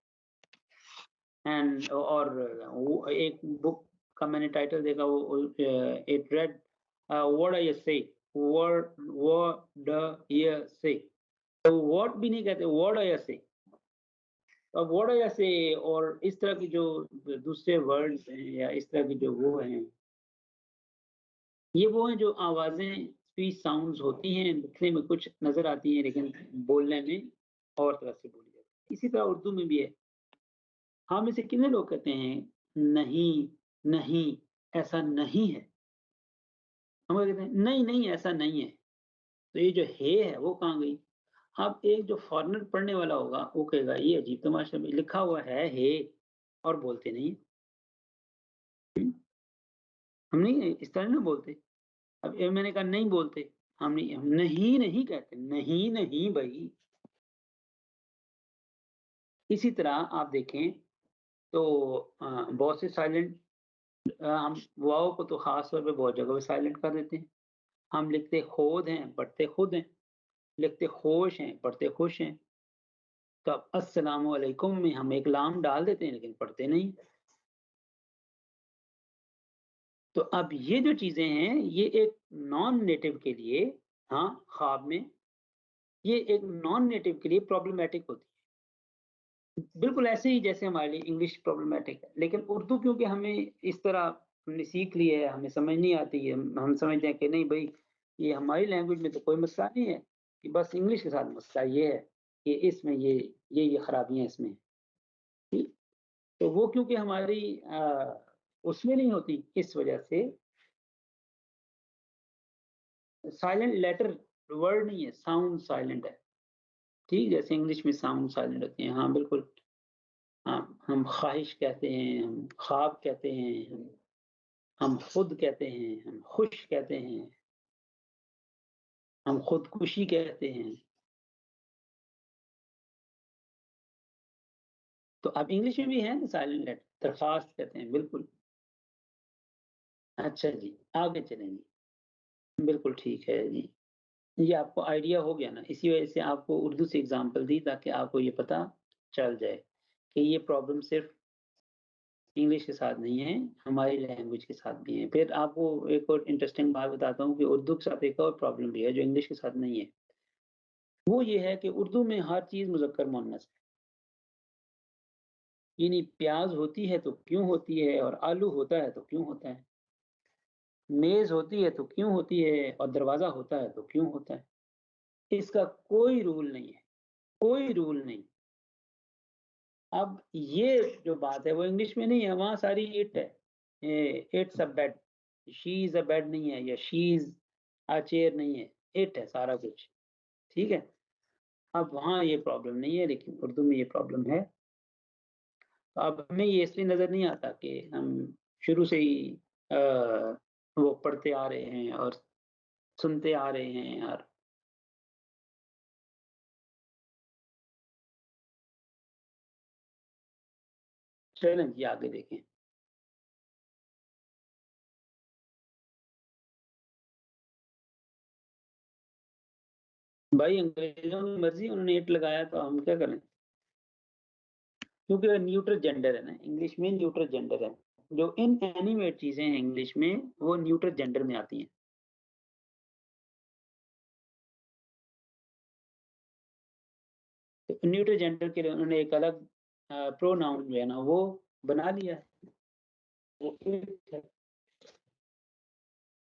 एंड और वो एक बुक का मैंने टाइटल देखा, वो it read what are you say, what you say. तो व्हाट भी नहीं कहते, व्हाट आर यू से। अब व्हाट आर यू से और इस तरह की जो दूसरे वर्ड्स हैं या इस तरह की जो वो हैं, ये वो हैं जो आवाज़ें स्पीच साउंड्स होती हैं, दिखने में कुछ नज़र आती हैं लेकिन बोलने में और तरह से बोली जाती है। इसी तरह उर्दू में भी है। हम में से कितने लोग कहते हैं नहीं, नहीं, ऐसा नहीं है। हम कहते हैं नहीं, नहीं ऐसा नहीं है। तो ये जो है वो कहाँ गई? अब एक जो फॉरेनर पढ़ने वाला होगा वो कहेगा ये अजीब तमाशा है, लिखा हुआ है और बोलते नहीं है। हुँ, हम नहीं इस तरह ना बोलते। अब ये मैंने कहा नहीं बोलते, हम नहीं, नहीं कहते, नहीं, नहीं भई। इसी तरह आप देखें तो बहुत से साइलेंट हम वाव को तो ख़ास तौर पे बहुत जगह पे साइलेंट कर देते हैं। हम लिखते खोद हैं, पढ़ते खुद हैं, लिखते खोश हैं, पढ़ते खुश हैं। तो अब अस्सलामु अलैकुम में हम एक लाम डाल देते हैं लेकिन पढ़ते नहीं। तो अब ये जो चीज़ें हैं, ये एक नॉन नेटिव के लिए, हाँ, ख्वाब में, ये एक नॉन नेटिव के लिए प्रॉब्लमैटिक होती है। बिल्कुल ऐसे ही जैसे हमारे लिए इंग्लिश प्रॉब्लमैटिक है। लेकिन उर्दू क्योंकि हमें इस तरह हमने सीख ली है, हमें समझ नहीं आती है। हम समझते हैं कि नहीं भई, ये हमारी लैंग्वेज में तो कोई मसला नहीं है, कि बस इंग्लिश के साथ मसला ये है कि इसमें ये खराबियाँ इसमें हैं। ठीक? तो वो क्योंकि हमारी उसमें नहीं होती, इस वजह से साइलेंट लेटर वर्ड नहीं है, साउंड साइलेंट है। ठीक? जैसे इंग्लिश में साउंड साइलेंट होती है। हाँ, बिल्कुल। हाँ, हम ख्वाहिश कहते हैं, हम ख्वाब कहते हैं, हम खुद कहते हैं, हम खुश कहते हैं, हम खुदकुशी कहते हैं। तो अब इंग्लिश में भी है ना साइलेंट लेटर, दरख्वास्त कहते हैं, बिल्कुल। अच्छा जी, आगे चलें जी। बिल्कुल ठीक है जी। ये आपको आइडिया हो गया ना, इसी वजह से आपको उर्दू से एग्ज़ाम्पल दी ताकि आपको ये पता चल जाए कि ये प्रॉब्लम सिर्फ़ इंग्लिश के साथ नहीं है, हमारी लैंग्वेज के साथ भी है। फिर आपको एक और इंटरेस्टिंग बात बताता हूँ कि उर्दू के साथ एक और प्रॉब्लम भी है जो इंग्लिश के साथ नहीं है। वो ये है कि उर्दू में हर चीज़ मुज़क्कर मुअन्नस है। यानी प्याज़ होती है तो क्यों होती है और आलू होता है तो क्यों होता है? मेज़ होती है तो क्यों होती है और दरवाज़ा होता है तो क्यों होता है? इसका कोई रूल नहीं है, कोई रूल नहीं। अब ये जो बात है वो इंग्लिश में नहीं है, वहाँ सारी इट है। It's a bed, she is a bed नहीं है या शी इज़ अ चेयर नहीं है, इट है सारा कुछ, ठीक है? अब वहाँ ये प्रॉब्लम नहीं है लेकिन उर्दू में ये प्रॉब्लम है। तो अब हमें ये इसलिए नज़र नहीं आता कि हम शुरू से ही अ, वो पढ़ते आ रहे हैं और सुनते आ रहे हैं और चलें जी आगे देखें। भाई अंग्रेज़ों की मर्ज़ी, उन्होंने इट लगाया तो हम क्या करें? क्योंकि न्यूट्रल जेंडर है ना, इंग्लिश में न्यूट्रल जेंडर है। जो इनएनिमेट चीज़ें हैं इंग्लिश में, वो न्यूट्रल जेंडर में आती हैं। तो न्यूट्रल जेंडर के लिए उन्होंने एक अलग प्रोनाउन जो है ना वो बना लिया है, वो इट है।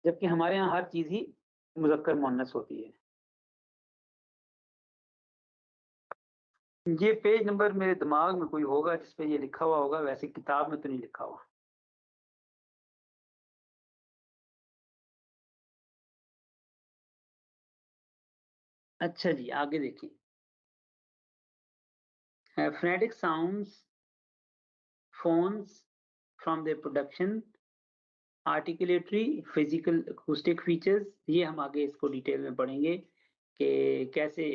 जबकि हमारे यहाँ हर चीज़ ही मुज़क्कर मुअन्नस होती है। ये पेज नंबर मेरे दिमाग में कोई होगा जिस पे ये लिखा हुआ होगा, वैसे किताब में तो नहीं लिखा हुआ। अच्छा जी, आगे देखिए। Phonetic sounds phones from their production, articulatory, physical, acoustic features, ये हम आगे इसको डिटेल में पढ़ेंगे कि कैसे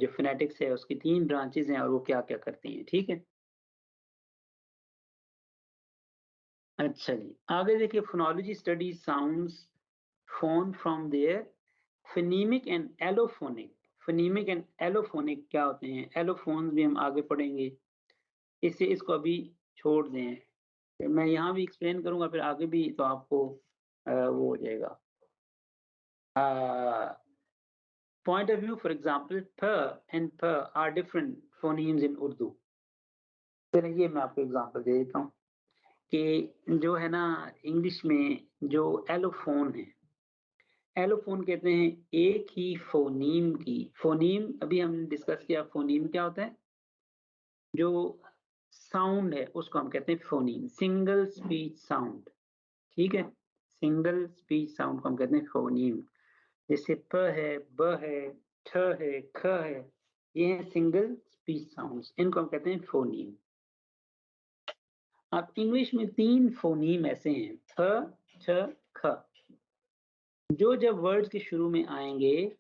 जो फोनेटिक्स है उसकी 3 ब्रांचेज़ हैं और वो क्या-क्या करती हैं, ठीक है? अच्छा जी, आगे देखिए phonology studies sounds phone from their phonemic and allophonic. Phonemic and allophonic क्या होते हैं? एलोफोन्स भी हम आगे पढ़ेंगे, इससे इसको अभी छोड़ दें। फिर मैं यहाँ भी एक्सप्लेन करूंगा, फिर आगे भी तो आपको वो हो जाएगा। Point of view, for example, p and p are different phonemes in Urdu. फिर ये मैं आपको एग्जांपल दे देता हूँ कि जो है ना इंग्लिश में जो एलोफोन है, एलोफोन कहते हैं एक ही फोनीम की। फोनीम अभी हमने डिस्कस किया, फोनीम क्या होता है? जो साउंड है उसको हम कहते हैं फोनीम, सिंगल स्पीच साउंड। ठीक है, सिंगल स्पीच साउंड को हम कहते हैं फोनीम। जैसे प है, ब है, ठ है, ख है, ये हैं सिंगल स्पीच साउंड्स, इनको हम कहते हैं फोनीम। अब इंग्लिश में 3 फोनीम ऐसे हैं, फ, छ, ख, जो जब वर्ड्स के शुरू में आएंगे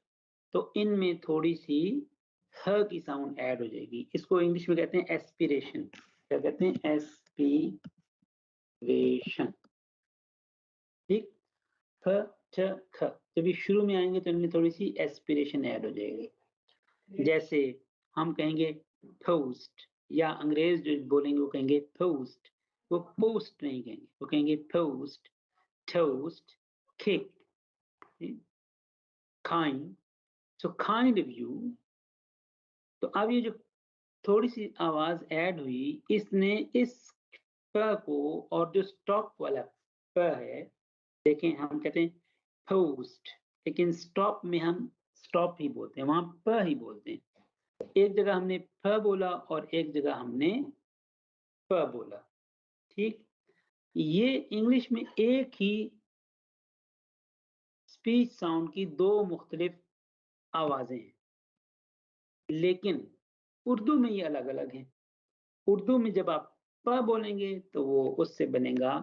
तो इनमें थोड़ी सी ह की साउंड ऐड हो जाएगी। इसको इंग्लिश में कहते हैं एस्पिरेशन। क्या कहते हैं? एस्पिरेशन। ठीक, फ, छ, ख जब ये शुरू में आएंगे तो इनमें थोड़ी सी एस्पिरेशन ऐड हो जाएगी। जैसे हम कहेंगे पोस्ट, या अंग्रेज जो बोलेंगे वो कहेंगे पोस्ट, वो पोस्ट नहीं कहेंगे, वो कहेंगे post, toast, kick, kind, so kind of you. तो अब ये जो थोड़ी सी आवाज ऐड हुई, इसने इस प को, और जो स्टॉप वाला प है, देखें हम कहते हैं पोस्ट, लेकिन स्टॉप में हम स्टॉप ही बोलते हैं, वहां प ही बोलते हैं। एक जगह हमने फ बोला और एक जगह हमने प बोला। ठीक, ये इंग्लिश में एक ही स्पीच साउंड की 2 मुख्तलिफ आवाजें हैं, लेकिन उर्दू में ये अलग अलग हैं। उर्दू में जब आप प बोलेंगे तो वो उससे बनेगा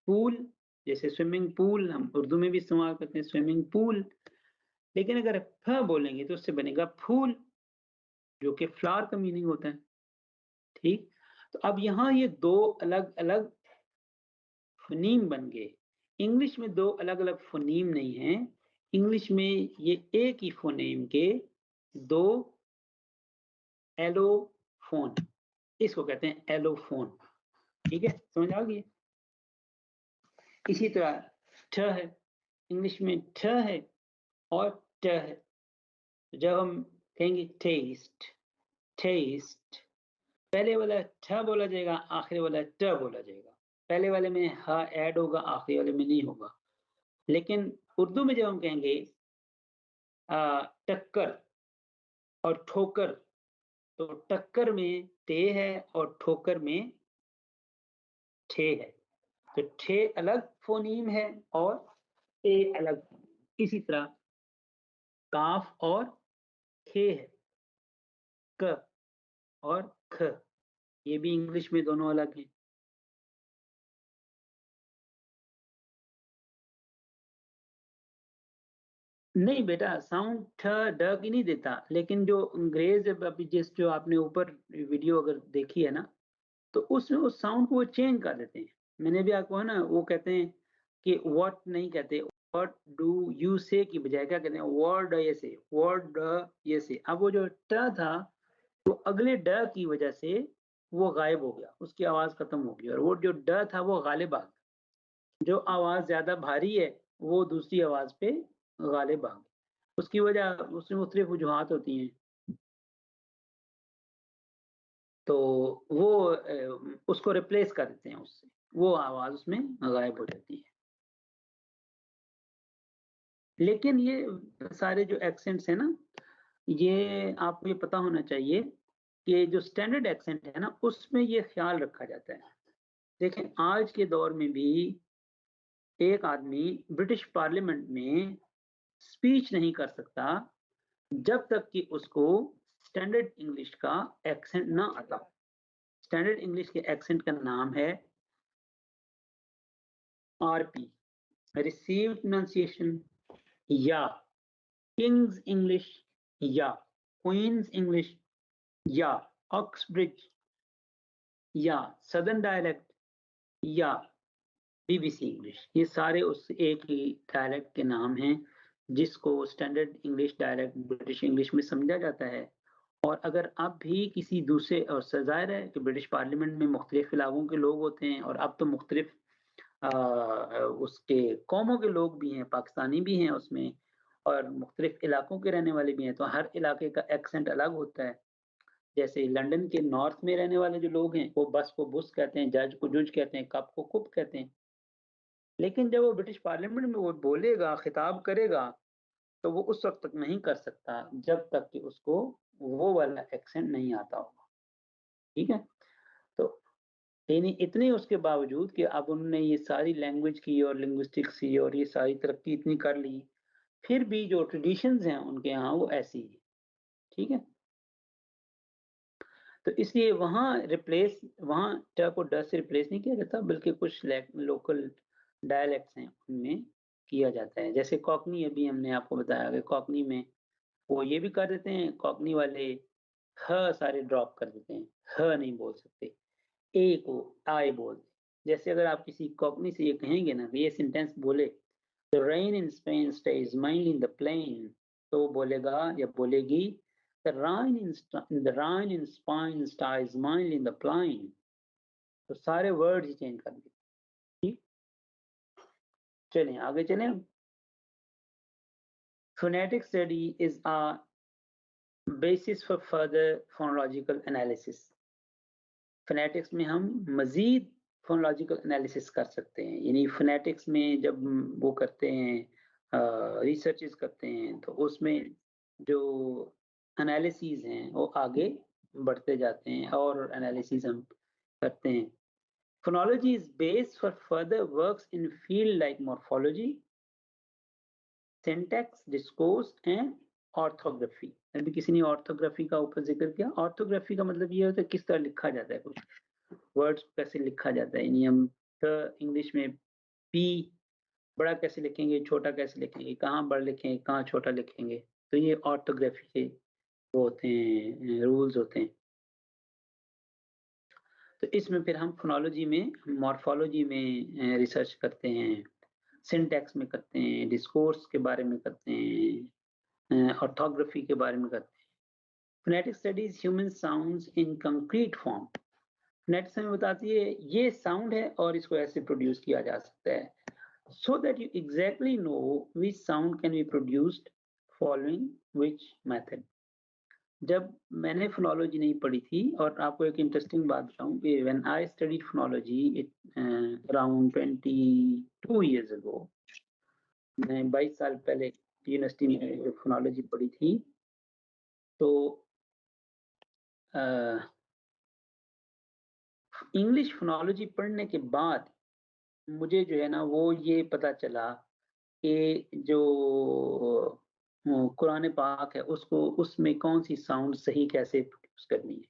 पूल, जैसे स्विमिंग पूल हम उर्दू में भी इस्तेमाल करते हैं, स्विमिंग पूल। लेकिन अगर फ बोलेंगे तो उससे बनेगा फूल, जो कि फ्लावर का मीनिंग होता है। ठीक, तो अब यहाँ ये 2 अलग अलग फोनीम बन गए। इंग्लिश में 2 अलग अलग फोनीम नहीं है, इंग्लिश में ये एक ही फोनेम के 2 एलोफोन, इसको कहते हैं एलोफोन। ठीक है, समझ आ गई? इसी तरह ठ है, इंग्लिश में ठ है और ट है। जब हम कहेंगे टेस्ट, टेस्ट, पहले वाला ठ बोला जाएगा, आखिरी वाला ट बोला जाएगा। पहले वाले में ह ऐड होगा, आखिरी वाले में नहीं होगा। लेकिन उर्दू में जब हम कहेंगे टक्कर और ठोकर, तो टक्कर में टे है और ठोकर में ठे है। तो ठे अलग फोनीम है और टे अलग। इसी तरह काफ और खे है, क और ख, ये भी इंग्लिश में दोनों अलग हैं। नहीं बेटा, साउंड ठ ड की नहीं देता, लेकिन जो अंग्रेज अभी जिस जो आपने ऊपर वीडियो अगर देखी है ना, तो उसमें उस साउंड को वो चेंज कर देते हैं। मैंने भी आपको है ना, वो कहते हैं कि व्हाट नहीं कहते, व्हाट डू यू से की बजाय क्या कहते हैं, वर्ड ये से, वर्ड ये से। अब वो जो ट था वो अगले ड की वजह से वो गायब हो गया, उसकी आवाज खत्म हो गई, और वो जो ड था वो गालिब आ गया। जो आवाज ज्यादा भारी है वो दूसरी आवाज पे गालिब आ गई। उसकी वजह, उसमें मुख्तलिफ वजूहात होती हैं, तो वो उसको रिप्लेस कर देते हैं उससे, वो आवाज उसमें गायब हो जाती है। लेकिन ये सारे जो एक्सेंट्स हैं ना, ये आपको ये पता होना चाहिए कि जो स्टैंडर्ड एक्सेंट है ना, उसमें ये ख्याल रखा जाता है। देखें, आज के दौर में भी एक आदमी ब्रिटिश पार्लियामेंट में स्पीच नहीं कर सकता जब तक कि उसको स्टैंडर्ड इंग्लिश का एक्सेंट ना आता। स्टैंडर्ड इंग्लिश के एक्सेंट का नाम है आरपी, रिसीव्ड प्रोनाउंसिएशन, या किंग्स इंग्लिश, या क्वींस इंग्लिश, या ऑक्सब्रिज, या सदर्न डायलेक्ट, या बीबीसी इंग्लिश, ये सारे उस एक ही डायलेक्ट के नाम हैं जिसको standard English dialect British English में समझा जाता है। और अगर अब भी किसी दूसरे, और ज़ाहिर है कि ब्रिटिश पार्लियामेंट में मुख्तलिफ इलाकों के लोग होते हैं, और अब तो मुख्तलिफ उसके कौमों के लोग भी हैं, पाकिस्तानी भी हैं उसमें, और मुख्तलिफ इलाकों के रहने वाले भी हैं, तो हर इलाके का एक्सेंट अलग होता है। जैसे लंदन के नॉर्थ में रहने वाले जो लोग हैं, वो बस को बुस कहते हैं, जज को जुज कहते हैं, कप को कुप कहते हैं। लेकिन जब वो ब्रिटिश पार्लियामेंट में वो बोलेगा, खिताब करेगा, तो वो उस वक्त तक नहीं कर सकता जब तक कि उसको वो वाला एक्सेंट नहीं आता होगा। ठीक है? तो यानी इतने उसके बावजूद कि अब उन्होंने ये सारी लैंग्वेज की और लिंग्विस्टिक्स की और ये सारी तरक्की इतनी कर ली, फिर भी जो ट्रेडिशंस हैं उनके यहाँ वो ऐसी ही। ठीक है? तो इसलिए वहाँ ट को ड से रिप्लेस नहीं किया जाता, बल्कि कुछ लोकल डायलेक्ट्स हैं उनमें किया जाता है। जैसे कॉकनी, अभी हमने आपको बताया कि कॉकनी में वो ये भी कर देते हैं, कॉकनी वाले ह सारे ड्रॉप कर देते हैं, ह नहीं बोल सकते, ए को आए बोलते हैं। जैसे अगर आप किसी कॉकनी से ये कहेंगे ना कि ये सेंटेंस बोले, the rain in Spain stays mainly in the plain, तो वो बोलेगा या बोलेगी the rain in Spain stays mainly in the plain. तो सारे वर्ड ही चेंज कर दिए। ठीक, चलें आगे चलें। phonetic study is a basis for further phonological analysis। Phonetics में हम मजीद फोनोलॉजिकल एनालिसिस कर सकते हैं, यानी फोनेटिक्स में जब वो करते हैं, रिसर्चेस करते हैं, तो उसमें जो एनालिसिस हैं वो आगे बढ़ते जाते हैं और एनालिसिस हम करते हैं। Phonology is based for further works in field like morphology, syntax, discourse and orthography. अभी किसी ने ऑर्थोग्राफी का ऊपर जिक्र किया। ऑर्थोग्राफी का मतलब ये होता है किस तरह लिखा जाता है कुछ, वर्ड्स कैसे लिखा जाता है, यानी हम इंग्लिश में पी बड़ा कैसे लिखेंगे, छोटा कैसे लिखेंगे, कहाँ बड़ा लिखेंगे, कहाँ छोटा लिखेंगे। तो ये ऑर्थोग्राफी के वो होते हैं, रूल्स होते हैं। तो इसमें फिर हम फोनोलॉजी में, मॉर्फोलॉजी में रिसर्च करते हैं, सिंटैक्स में करते हैं, डिस्कोर्स के बारे में करते हैं, ऑर्थोग्राफी के बारे में करते हैं। फोनेटिक स्टडीज ह्यूमन साउंड्स इन कंक्रीट फॉर्म। फोनेटिक्स हमें बताती है ये साउंड है और इसको ऐसे प्रोड्यूस किया जा सकता है, so that you exactly know which sound can be produced following which method। जब मैंने फोनोलॉजी नहीं पढ़ी थी, और आपको एक इंटरेस्टिंग बात बताऊं कि when I studied phonology around 22 years ago, मैं 22 साल पहले यूनिवर्सिटी में फोनोलॉजी पढ़ी थी, तो इंग्लिश फोनोलॉजी पढ़ने के बाद मुझे जो है ना वो ये पता चला कि जो कुरान पाक है उसको, उसमें कौन सी साउंड सही कैसे प्रोड्यूस करनी है।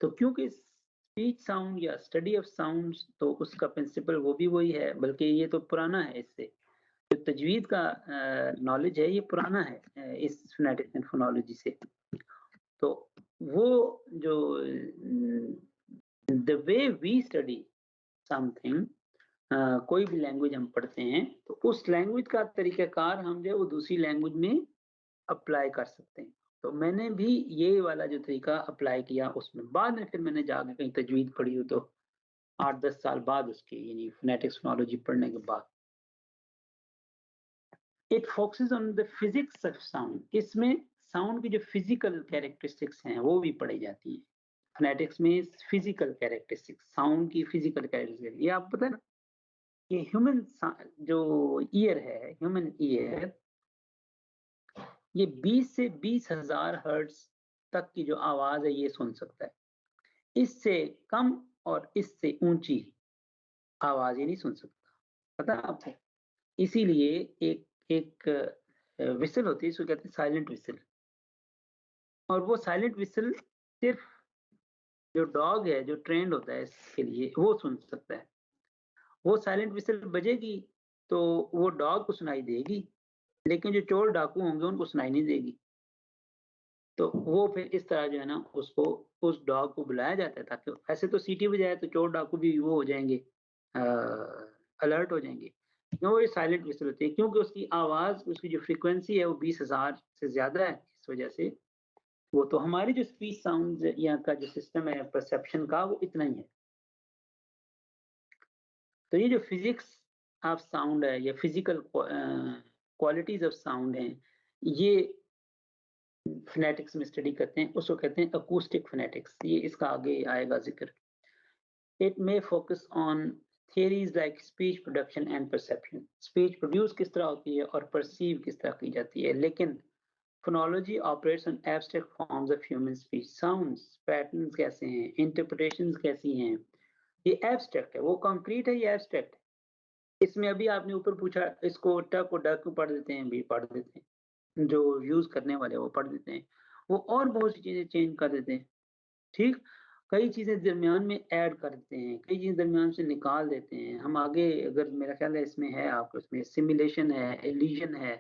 तो क्योंकि स्पीच साउंड या स्टडी ऑफ साउंड्स, तो उसका प्रिंसिपल वो भी वही है, बल्कि ये तो पुराना है। इससे जो तजवीद का नॉलेज है ये पुराना है इस फोनेटिक्स एंड फोनोलॉजी से। तो वो जो the way we study something, कोई भी लैंग्वेज हम पढ़ते हैं तो उस लैंग्वेज का तरीक़ाकार हम जो है वो दूसरी लैंग्वेज में अप्लाई कर सकते हैं। तो मैंने भी ये वाला जो तरीका अप्लाई किया उसमें। बाद में फिर मैंने जाके कहीं तजवीद पढ़ी हो, तो 8-10 साल बाद उसके, यानी फोनेटिक्स फोनोलॉजी पढ़ने के बाद। It focuses on the physics of sound. इसमें साउंड की जो फिजिकल कैरेक्टरिस्टिक्स हैं वो भी पढ़ी जाती है। फोनेटिक्स में फिजिकल कैरेक्टरिस्टिक्स, साउंड की फिजिकल कैरेक्टरिस्टिक्स, ये आप पता है ना, ये ह्यूमन जो ईयर है, ह्यूमन ईयर, ये 20 से 20,000 हर्ट्ज तक की जो आवाज है ये सुन सकता है। इससे कम और इससे ऊंची आवाज ये नहीं सुन सकता, पता है आपको। इसीलिए एक एक विसल होती है, इसको कहते हैं साइलेंट विसल। और वो साइलेंट विसल सिर्फ जो डॉग है, जो ट्रेंड होता है इसके लिए, वो सुन सकता है। वो साइलेंट विसल बजेगी तो वो डॉग को सुनाई देगी, लेकिन जो चोर डाकू होंगे उनको सुनाई नहीं देगी। तो वो फिर इस तरह जो है ना उसको, उस डॉग को बुलाया जाता है, ताकि ऐसे तो सीटी बजाए तो चोर डाकू भी वो हो जाएंगे, अलर्ट हो जाएँगे। क्यों वो साइलेंट व्हिसल होती है? क्योंकि उसकी आवाज़, उसकी जो फ्रीक्वेंसी है वो 20,000 से ज़्यादा है, इस वजह से वो तो हमारी जो स्पीच साउंड्स यहाँ का जो सिस्टम है परसेप्शन का वो इतना ही है। तो ये जो फिज़िक्स ऑफ साउंड है या फिज़िकल क्वालिटीज़ ऑफ साउंड हैं, ये फ़ोनेटिक्स में स्टडी करते हैं, उसको कहते हैं अकूस्टिक फ़ोनेटिक्स। ये इसका आगे आएगा ज़िक्र। It may focus on theories like speech production and perception. Speech produce किस तरह होती है और perceive किस तरह की जाती है, लेकिन phonology operates on abstract forms of human speech. Sounds, patterns कैसे हैं, interpretations कैसी हैं, ये abstract है, वो concrete है, ये abstract है। इसमें अभी आपने ऊपर पूछा, इसको ट को ड क्यों पढ़ देते हैं, भी पढ़ देते हैं, जो यूज़ करने वाले हैं वो पढ़ देते हैं, वो और बहुत सी चीज़ें चेंज कर देते हैं। ठीक? कई चीज़ें दरमियान में ऐड कर देते हैं, कई चीज़ें दरमियान से निकाल देते हैं। हम आगे अगर मेरा ख़्याल है इसमें है आपको इसमें सिमुलेशन है, इल्यूज़न है,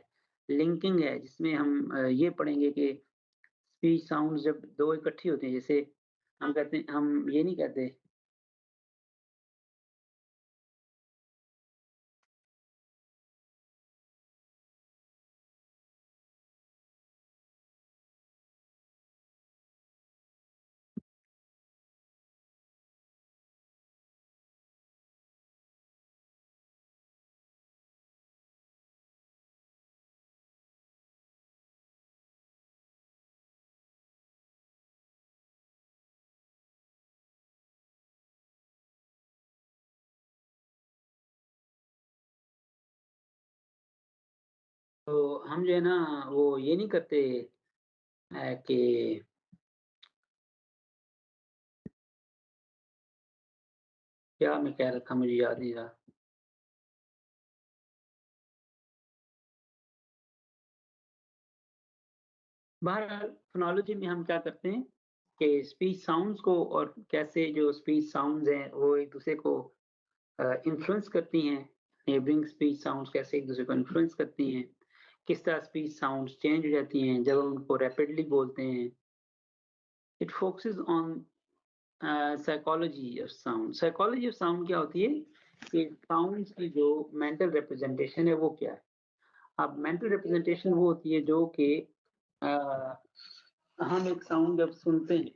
लिंकिंग है जिसमें हम ये पढ़ेंगे कि स्पीच साउंड्स जब 2 इकट्ठी होती हैं जैसे हम कहते हैं हम ये नहीं कहते। तो हम जो है ना वो ये नहीं करते कि क्या मैं कह रहा था मुझे याद नहीं रहा। बहरहाल फ़ोनोलॉजी में हम क्या करते हैं कि स्पीच साउंड्स को और कैसे जो स्पीच साउंड्स हैं वो एक-दूसरे को इन्फ्लुएंस करती हैं, नेबरिंग स्पीच साउंड्स कैसे एक-दूसरे को इन्फ्लुएंस करती हैं, किस तरह स्पीच साउंड्स चेंज हो जाती हैं जब हम उनको रैपिडली बोलते हैं। It focuses on psychology of sound. Psychology of sound क्या होती है कि साउंड्स की जो मेंटल रिप्रेजेंटेशन है वो क्या है? अब मेंटल रिप्रेजेंटेशन वो होती है जो कि अ, हम एक साउंड जब सुनते हैं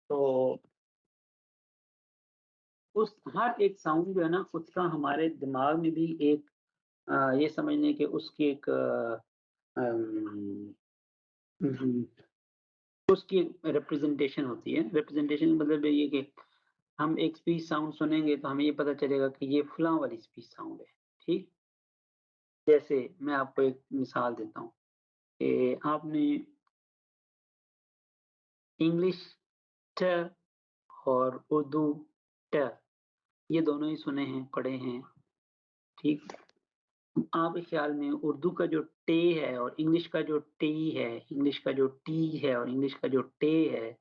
तो उस हर एक साउंड जो है ना उसका हमारे दिमाग में भी एक ये समझ लें कि उसकी एक अम, हम्म, उसकी रिप्रेजेंटेशन होती है। रिप्रेजेंटेशन का मतलब ये कि हम एक स्पीच साउंड सुनेंगे तो हमें ये पता चलेगा कि ये फलां वाली स्पीच साउंड है। ठीक? जैसे मैं आपको एक मिसाल देता हूँ कि आपने इंग्लिश ट और उर्दू ट ये दोनों ही सुने हैं, पढ़े हैं। ठीक? आपके ख्याल में उर्दू का जो टे है और इंग्लिश का जो टी है, इंग्लिश का जो टी है और इंग्लिश का जो टे है,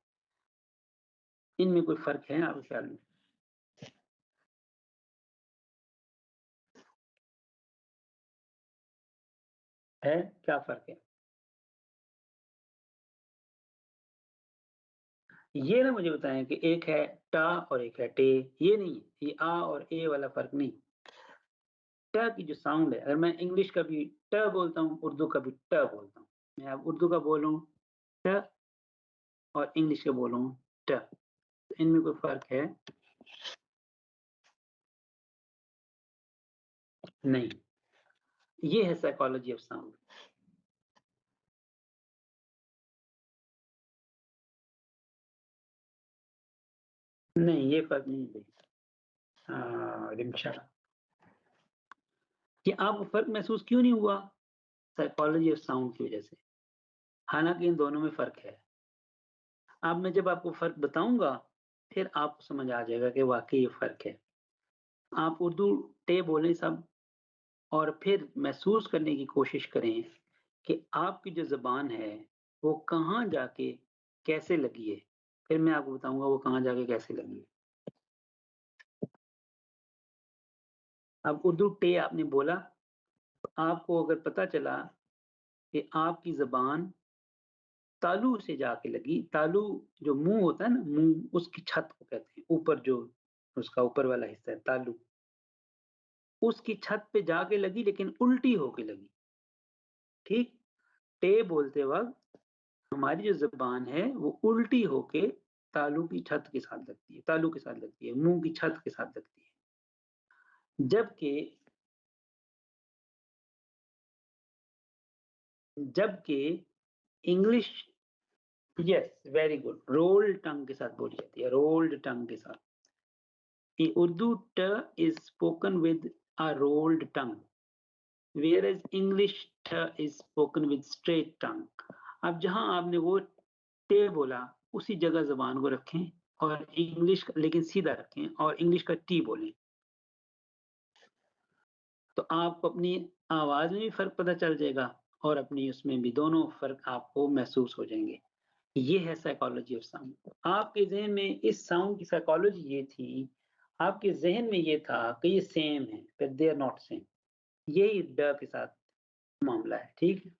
इनमें कोई फ़र्क है आपके ख्याल में? है? क्या फ़र्क है? ये ना मुझे बताएँ कि एक है टा और एक है टे, ये नहीं, ये आ और ए वाला फ़र्क नहीं। ट की जो साउंड है, अगर मैं इंग्लिश का भी ट बोलता हूँ, उर्दू का भी ट बोलता हूँ। मैं अब उर्दू का बोलूँ ट और इंग्लिश का बोलूँ ट, तो इनमें कोई फ़र्क है? नहीं। ये है साइकोलॉजी ऑफ साउंड। नहीं, ये फ़र्क नहीं है। रिंशा, कि आपको फ़र्क महसूस क्यों नहीं हुआ? साइकोलॉजी ऑफ साउंड की वज़ह से। हालाँकि इन दोनों में फ़र्क है। अब मैं जब आपको फ़र्क बताऊँगा, फिर आपको समझ आ जाएगा कि वाक़ई ये फ़र्क है। आप उर्दू टे बोलें सब और फिर महसूस करने की कोशिश करें कि आपकी जो ज़ुबान है, वो कहाँ जाके कैसे लगी है। फिर मैं आपको बताऊँगा वो कहाँ जाके कैसे लगी है। अब उर्दू टे आपने बोला, तो आपको अगर पता चला कि आपकी ज़ुबान तालू से जाके लगी, तालू जो मुँह होता है ना, मुँह उसकी छत को कहते हैं, ऊपर जो उसका ऊपर वाला हिस्सा है तालू। उसकी छत पे जाके लगी लेकिन उल्टी होके लगी। ठीक, टे बोलते वक्त हमारी जो जबान है वो उल्टी होके तालू की छत के साथ लगती है, तालू के साथ लगती है, मुंह की छत के साथ लगती है। जबकि जबकि English, yes very good, rolled tongue के साथ बोली जाती है, रोल्ड टंग के साथ। उर्दू ट is spoken with a rolled tongue, whereas English t is spoken with straight tongue। अब जहां आपने वो टे बोला उसी जगह जबान को रखें और इंग्लिश लेकिन सीधा रखें और इंग्लिश का टी बोलें, तो आपको अपनी आवाज में भी फर्क पता चल जाएगा और अपनी उसमें भी, दोनों फर्क आपको महसूस हो जाएंगे। ये है साइकोलॉजी ऑफ साउंड। आपके जहन में इस साउंड की साइकोलॉजी ये थी, आपके जहन में ये था कि ये सेम है, but they are not same. यही ड के साथ मामला है। ठीक है,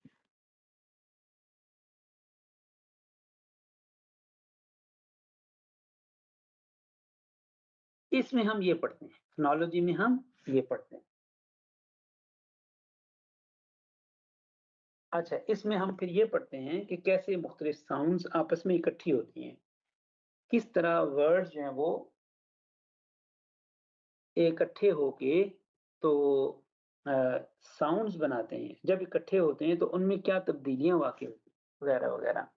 इसमें हम ये पढ़ते हैं, फोनोलॉजी में हम ये पढ़ते हैं। अच्छा, इसमें हम फिर ये पढ़ते हैं कि कैसे मुख्तलिफ साउंड्स आपस में इकट्ठी होती हैं, किस तरह वर्ड्स जो हैं वो इकट्ठे होके तो साउंड्स बनाते हैं। जब इकट्ठे होते हैं तो उनमें क्या तब्दीलियां वाक़ई होती हैं, वगैरह वगैरह।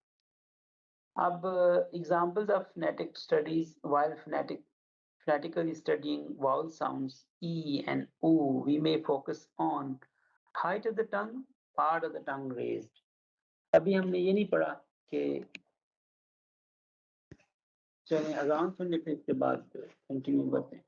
अब examples of phonetic studies, while phonetically studying vowel sounds e and o, we may focus on height of the tongue, part of the tongue raised। अभी हमने ये नहीं पढ़ा कि, चलें अजान सुनने फिर इसके बाद कंटिन्यू करते हैं।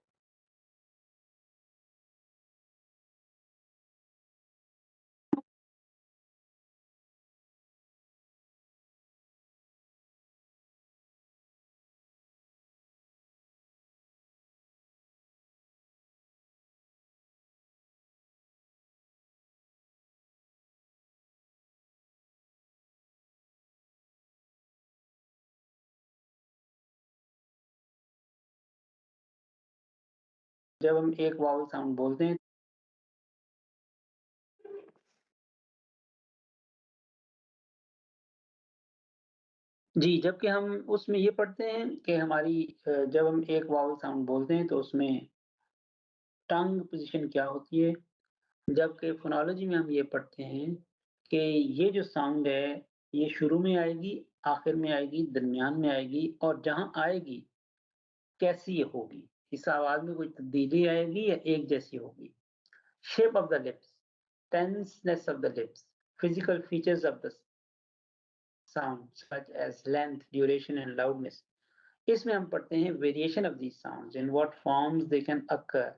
जब हम एक वावल साउंड बोलते हैं, जी, जबकि हम उसमें ये पढ़ते हैं कि हमारी जब हम एक वावल साउंड बोलते हैं तो उसमें टंग पोजीशन क्या होती है, जबकि फोनोलॉजी में हम ये पढ़ते हैं कि ये जो साउंड है ये शुरू में आएगी, आखिर में आएगी, दरमियान में आएगी और जहां आएगी कैसी ये होगी, इस आवाज में कोई तब्दीली आएगी या एक जैसी होगी। Shape of the lips, tenseness of the lips, physical features of the sound such as length, duration and loudness. इसमें हम पढ़ते हैं variation of these sounds, in what forms they can occur,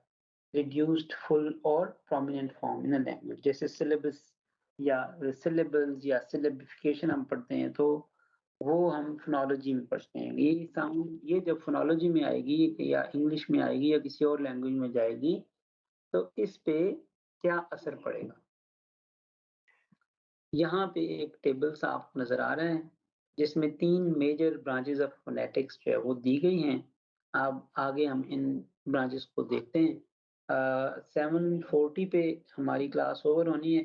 reduced, full और prominent form in a language. जैसे syllabus या syllables या syllabification हम पढ़ते हैं तो वो हम फोनोलॉजी में पढ़ते हैं। ये साउंड ये जब फोनोलॉजी में आएगी या इंग्लिश में आएगी या किसी और लैंग्वेज में जाएगी तो इस पे क्या असर पड़ेगा। यहाँ पे एक टेबल सा आपको नजर आ रहा है जिसमें 3 मेजर ब्रांचेस ऑफ फोनेटिक्स जो है वो दी गई हैं। अब आगे हम इन ब्रांचेस को देखते हैं। 7:40 पे हमारी क्लास ओवर होनी है,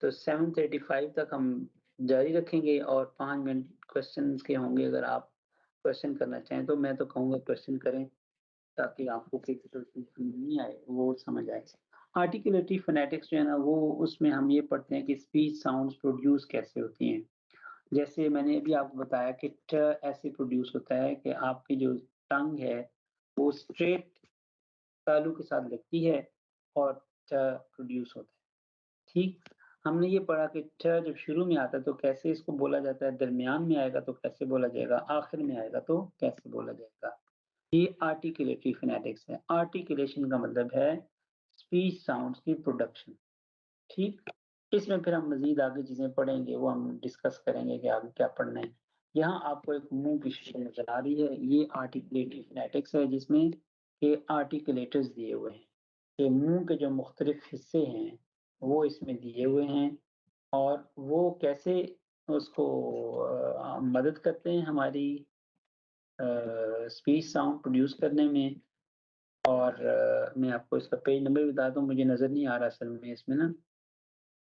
तो 7:35 तक हम जारी रखेंगे और 5 मिनट क्वेश्चंस के होंगे। अगर आप क्वेश्चन करना चाहें तो मैं तो कहूँगा क्वेश्चन करें ताकि आपको नहीं आए वो समझ आए। आर्टिकुलेटरी फोनेटिक्स जो है ना वो उसमें हम ये पढ़ते हैं कि स्पीच साउंड्स प्रोड्यूस कैसे होती हैं। जैसे मैंने अभी आपको बताया कि ट ऐसे प्रोड्यूस होता है कि आपकी जो टंग है वो स्ट्रेट तालू के साथ लगती है और ट प्रोड्यूस होता है। ठीक, हमने ये पढ़ा कि ट जब शुरू में आता है तो कैसे इसको बोला जाता है, दरमियान में आएगा तो कैसे बोला जाएगा, आखिर में आएगा तो कैसे बोला जाएगा। ये आर्टिकुलेटरी फोनेटिक्स है। आर्टिकुलेशन का मतलब है स्पीच साउंड्स की प्रोडक्शन। ठीक, इसमें फिर हम मजीद आगे चीजें पढ़ेंगे, वो हम डिस्कस करेंगे कि आगे क्या पढ़ना है। यहाँ आपको एक मुंह की शक्ल नजर आ रही है, ये आर्टिकुलेटरी फोनेटिक्स है जिसमें ये आर्टिकुलेटर्स दिए हुए हैं। ये मुंह के जो मुख्तलिफ हिस्से हैं वो इसमें दिए हुए हैं और वो कैसे उसको मदद करते हैं हमारी स्पीच साउंड प्रोड्यूस करने में। और मैं आपको इसका पेज नंबर भी बता दूँ, मुझे नज़र नहीं आ रहा असल में इसमें ना,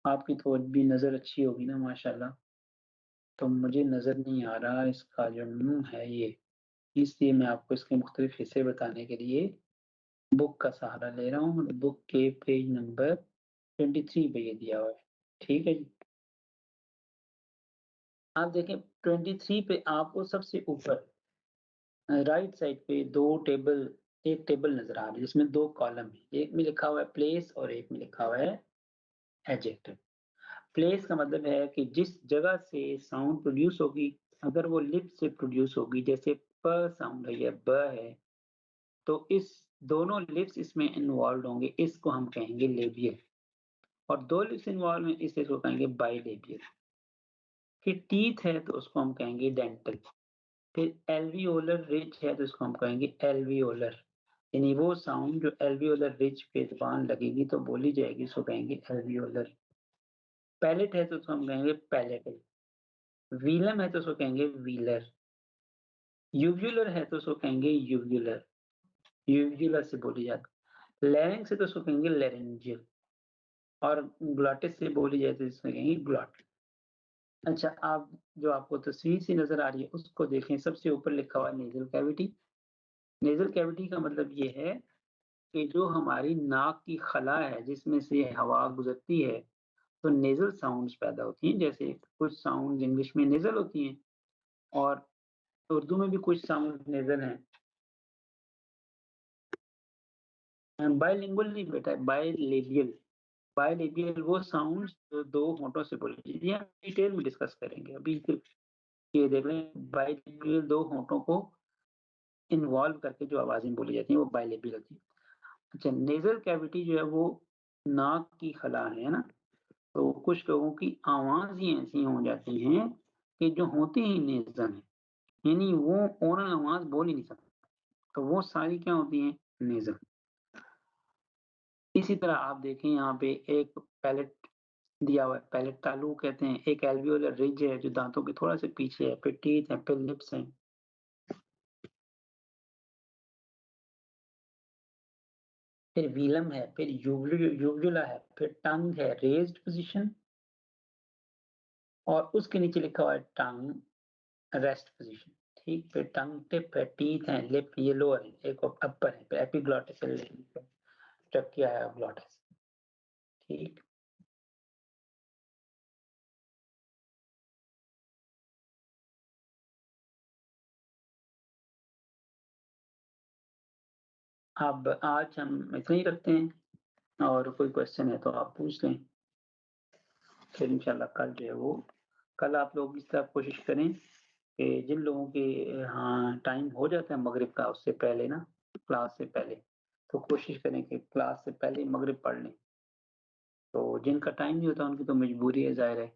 आपकी तो भी नज़र अच्छी होगी ना माशाल्लाह, तो मुझे नज़र नहीं आ रहा इसका जो मुँह है ये, इसलिए मैं आपको इसके मुख्तलिफ हिस्से बताने के लिए बुक का सहारा ले रहा हूँ और बुक के पेज नंबर 23 पे ये दिया हुआ है। ठीक है जी। आप देखें 23 पे आपको सबसे ऊपर राइट साइड पे 2 टेबल एक टेबल नज़र आ रही है जिसमें 2 कॉलम है। एक में लिखा हुआ है प्लेस और एक में लिखा हुआ है एडजेक्टिव। प्लेस का मतलब है कि जिस जगह से साउंड प्रोड्यूस होगी, अगर वो लिप से प्रोड्यूस होगी, जैसे प साउंड है या ब है, तो इस दोनों लिप्स इसमें इन्वॉल्वड होंगे, इसको हम कहेंगे लेबियल। और 2 लिप्स इन्वॉल्व हैं, इसको कहेंगे बाइलेबियल। फिर टीथ है तो उसको हम कहेंगे डेंटल। फिर एल्वियोलर रिज है तो इसको हम कहेंगे एल्वियोलर। यानी वो साउंड जो एल्वियोलर रिज पे ज़ुबान लगेगी तो बोली जाएगी, इसको कहेंगे एल्वियोलर। पैलेट है तो उसको हम कहेंगे पैलेटल। व्हीलम है तो उसको कहेंगे व्हीलर। यूव्युलर है तो उसको कहेंगे यूव्युलर, यूव्युलर से बोली जाती है। लैरिंक्स है तो उसको कहेंगे लैरिंजियल और ग्लॉटिस से बोली जाए तो इसको कहेंगे ग्लॉटिस। अच्छा, आप जो आपको तस्वीर सी नज़र आ रही है उसको देखें, सबसे ऊपर लिखा हुआ है नेज़ल कैविटी। नेज़ल कैविटी का मतलब ये है कि जो हमारी नाक की खला है जिसमें से हवा गुज़रती है, तो नेज़ल साउंड्स पैदा होती हैं। जैसे कुछ साउंड्स इंग्लिश में नेज़ल होती हैं और उर्दू में भी कुछ साउंड नेज़ल हैं। बाइलिंगुअल नहीं बेटा, बाइलेबियल। बाइलेबियल वो साउंड्स जो 2 होंठों से बोली जाती हैं, हम डिटेल में डिस्कस करेंगे। अभी सिर्फ ये देख लें, बाइलेबियल 2 होंठों को इन्वॉल्व करके जो आवाज़ें बोली जाती हैं वो बाइलेबियल होती हैं। अच्छा, नेज़ल कैविटी जो है वो नाक की खला है ना? तो कुछ लोगों की आवाज़ ही ऐसी हो जाती हैं कि जो होती ही नेज़ल हैं, यानी वो ओरल आवाज़ बोल ही नहीं सकते, तो वो सारी क्या होती हैं? नेज़ल। इसी तरह आप देखें यहाँ पे एक पैलेट दिया हुआ है, पैलेट तालु कहते हैं, एक एल्वियोलर रिज है जो दाँतों के थोड़ा-सा पीछे है, फिर टीथ है, फिर लिप्स हैं। फिर व्हीलम है, फिर यूवुला है, फिर टंग है, रेज़्ड पोज़ीशन और उसके नीचे लिखा हुआ है टंग रेस्ट पोज़ीशन। ठीक, फिर टंग टिप है, टीथ हैं, लिप ये लोअर है, एक अपर है, फिर एपिग्लॉटिस है, ट्रकिया है, ग्लॉटिस। ठीक, अब आज हम इतना ही रखते हैं और कोई क्वेश्चन है तो आप पूछ लें। फिर इंशाल्लाह कल जो है वो कल आप लोग इस तरह कोशिश करें कि जिन लोगों के हाँ, टाइम हो जाता है मगरिब का उससे पहले ना, क्लास से पहले, तो कोशिश करें कि क्लास से पहले ही मगरिब पढ़ लें। तो जिनका टाइम नहीं होता उनकी तो मजबूरी है ज़ाहिर है,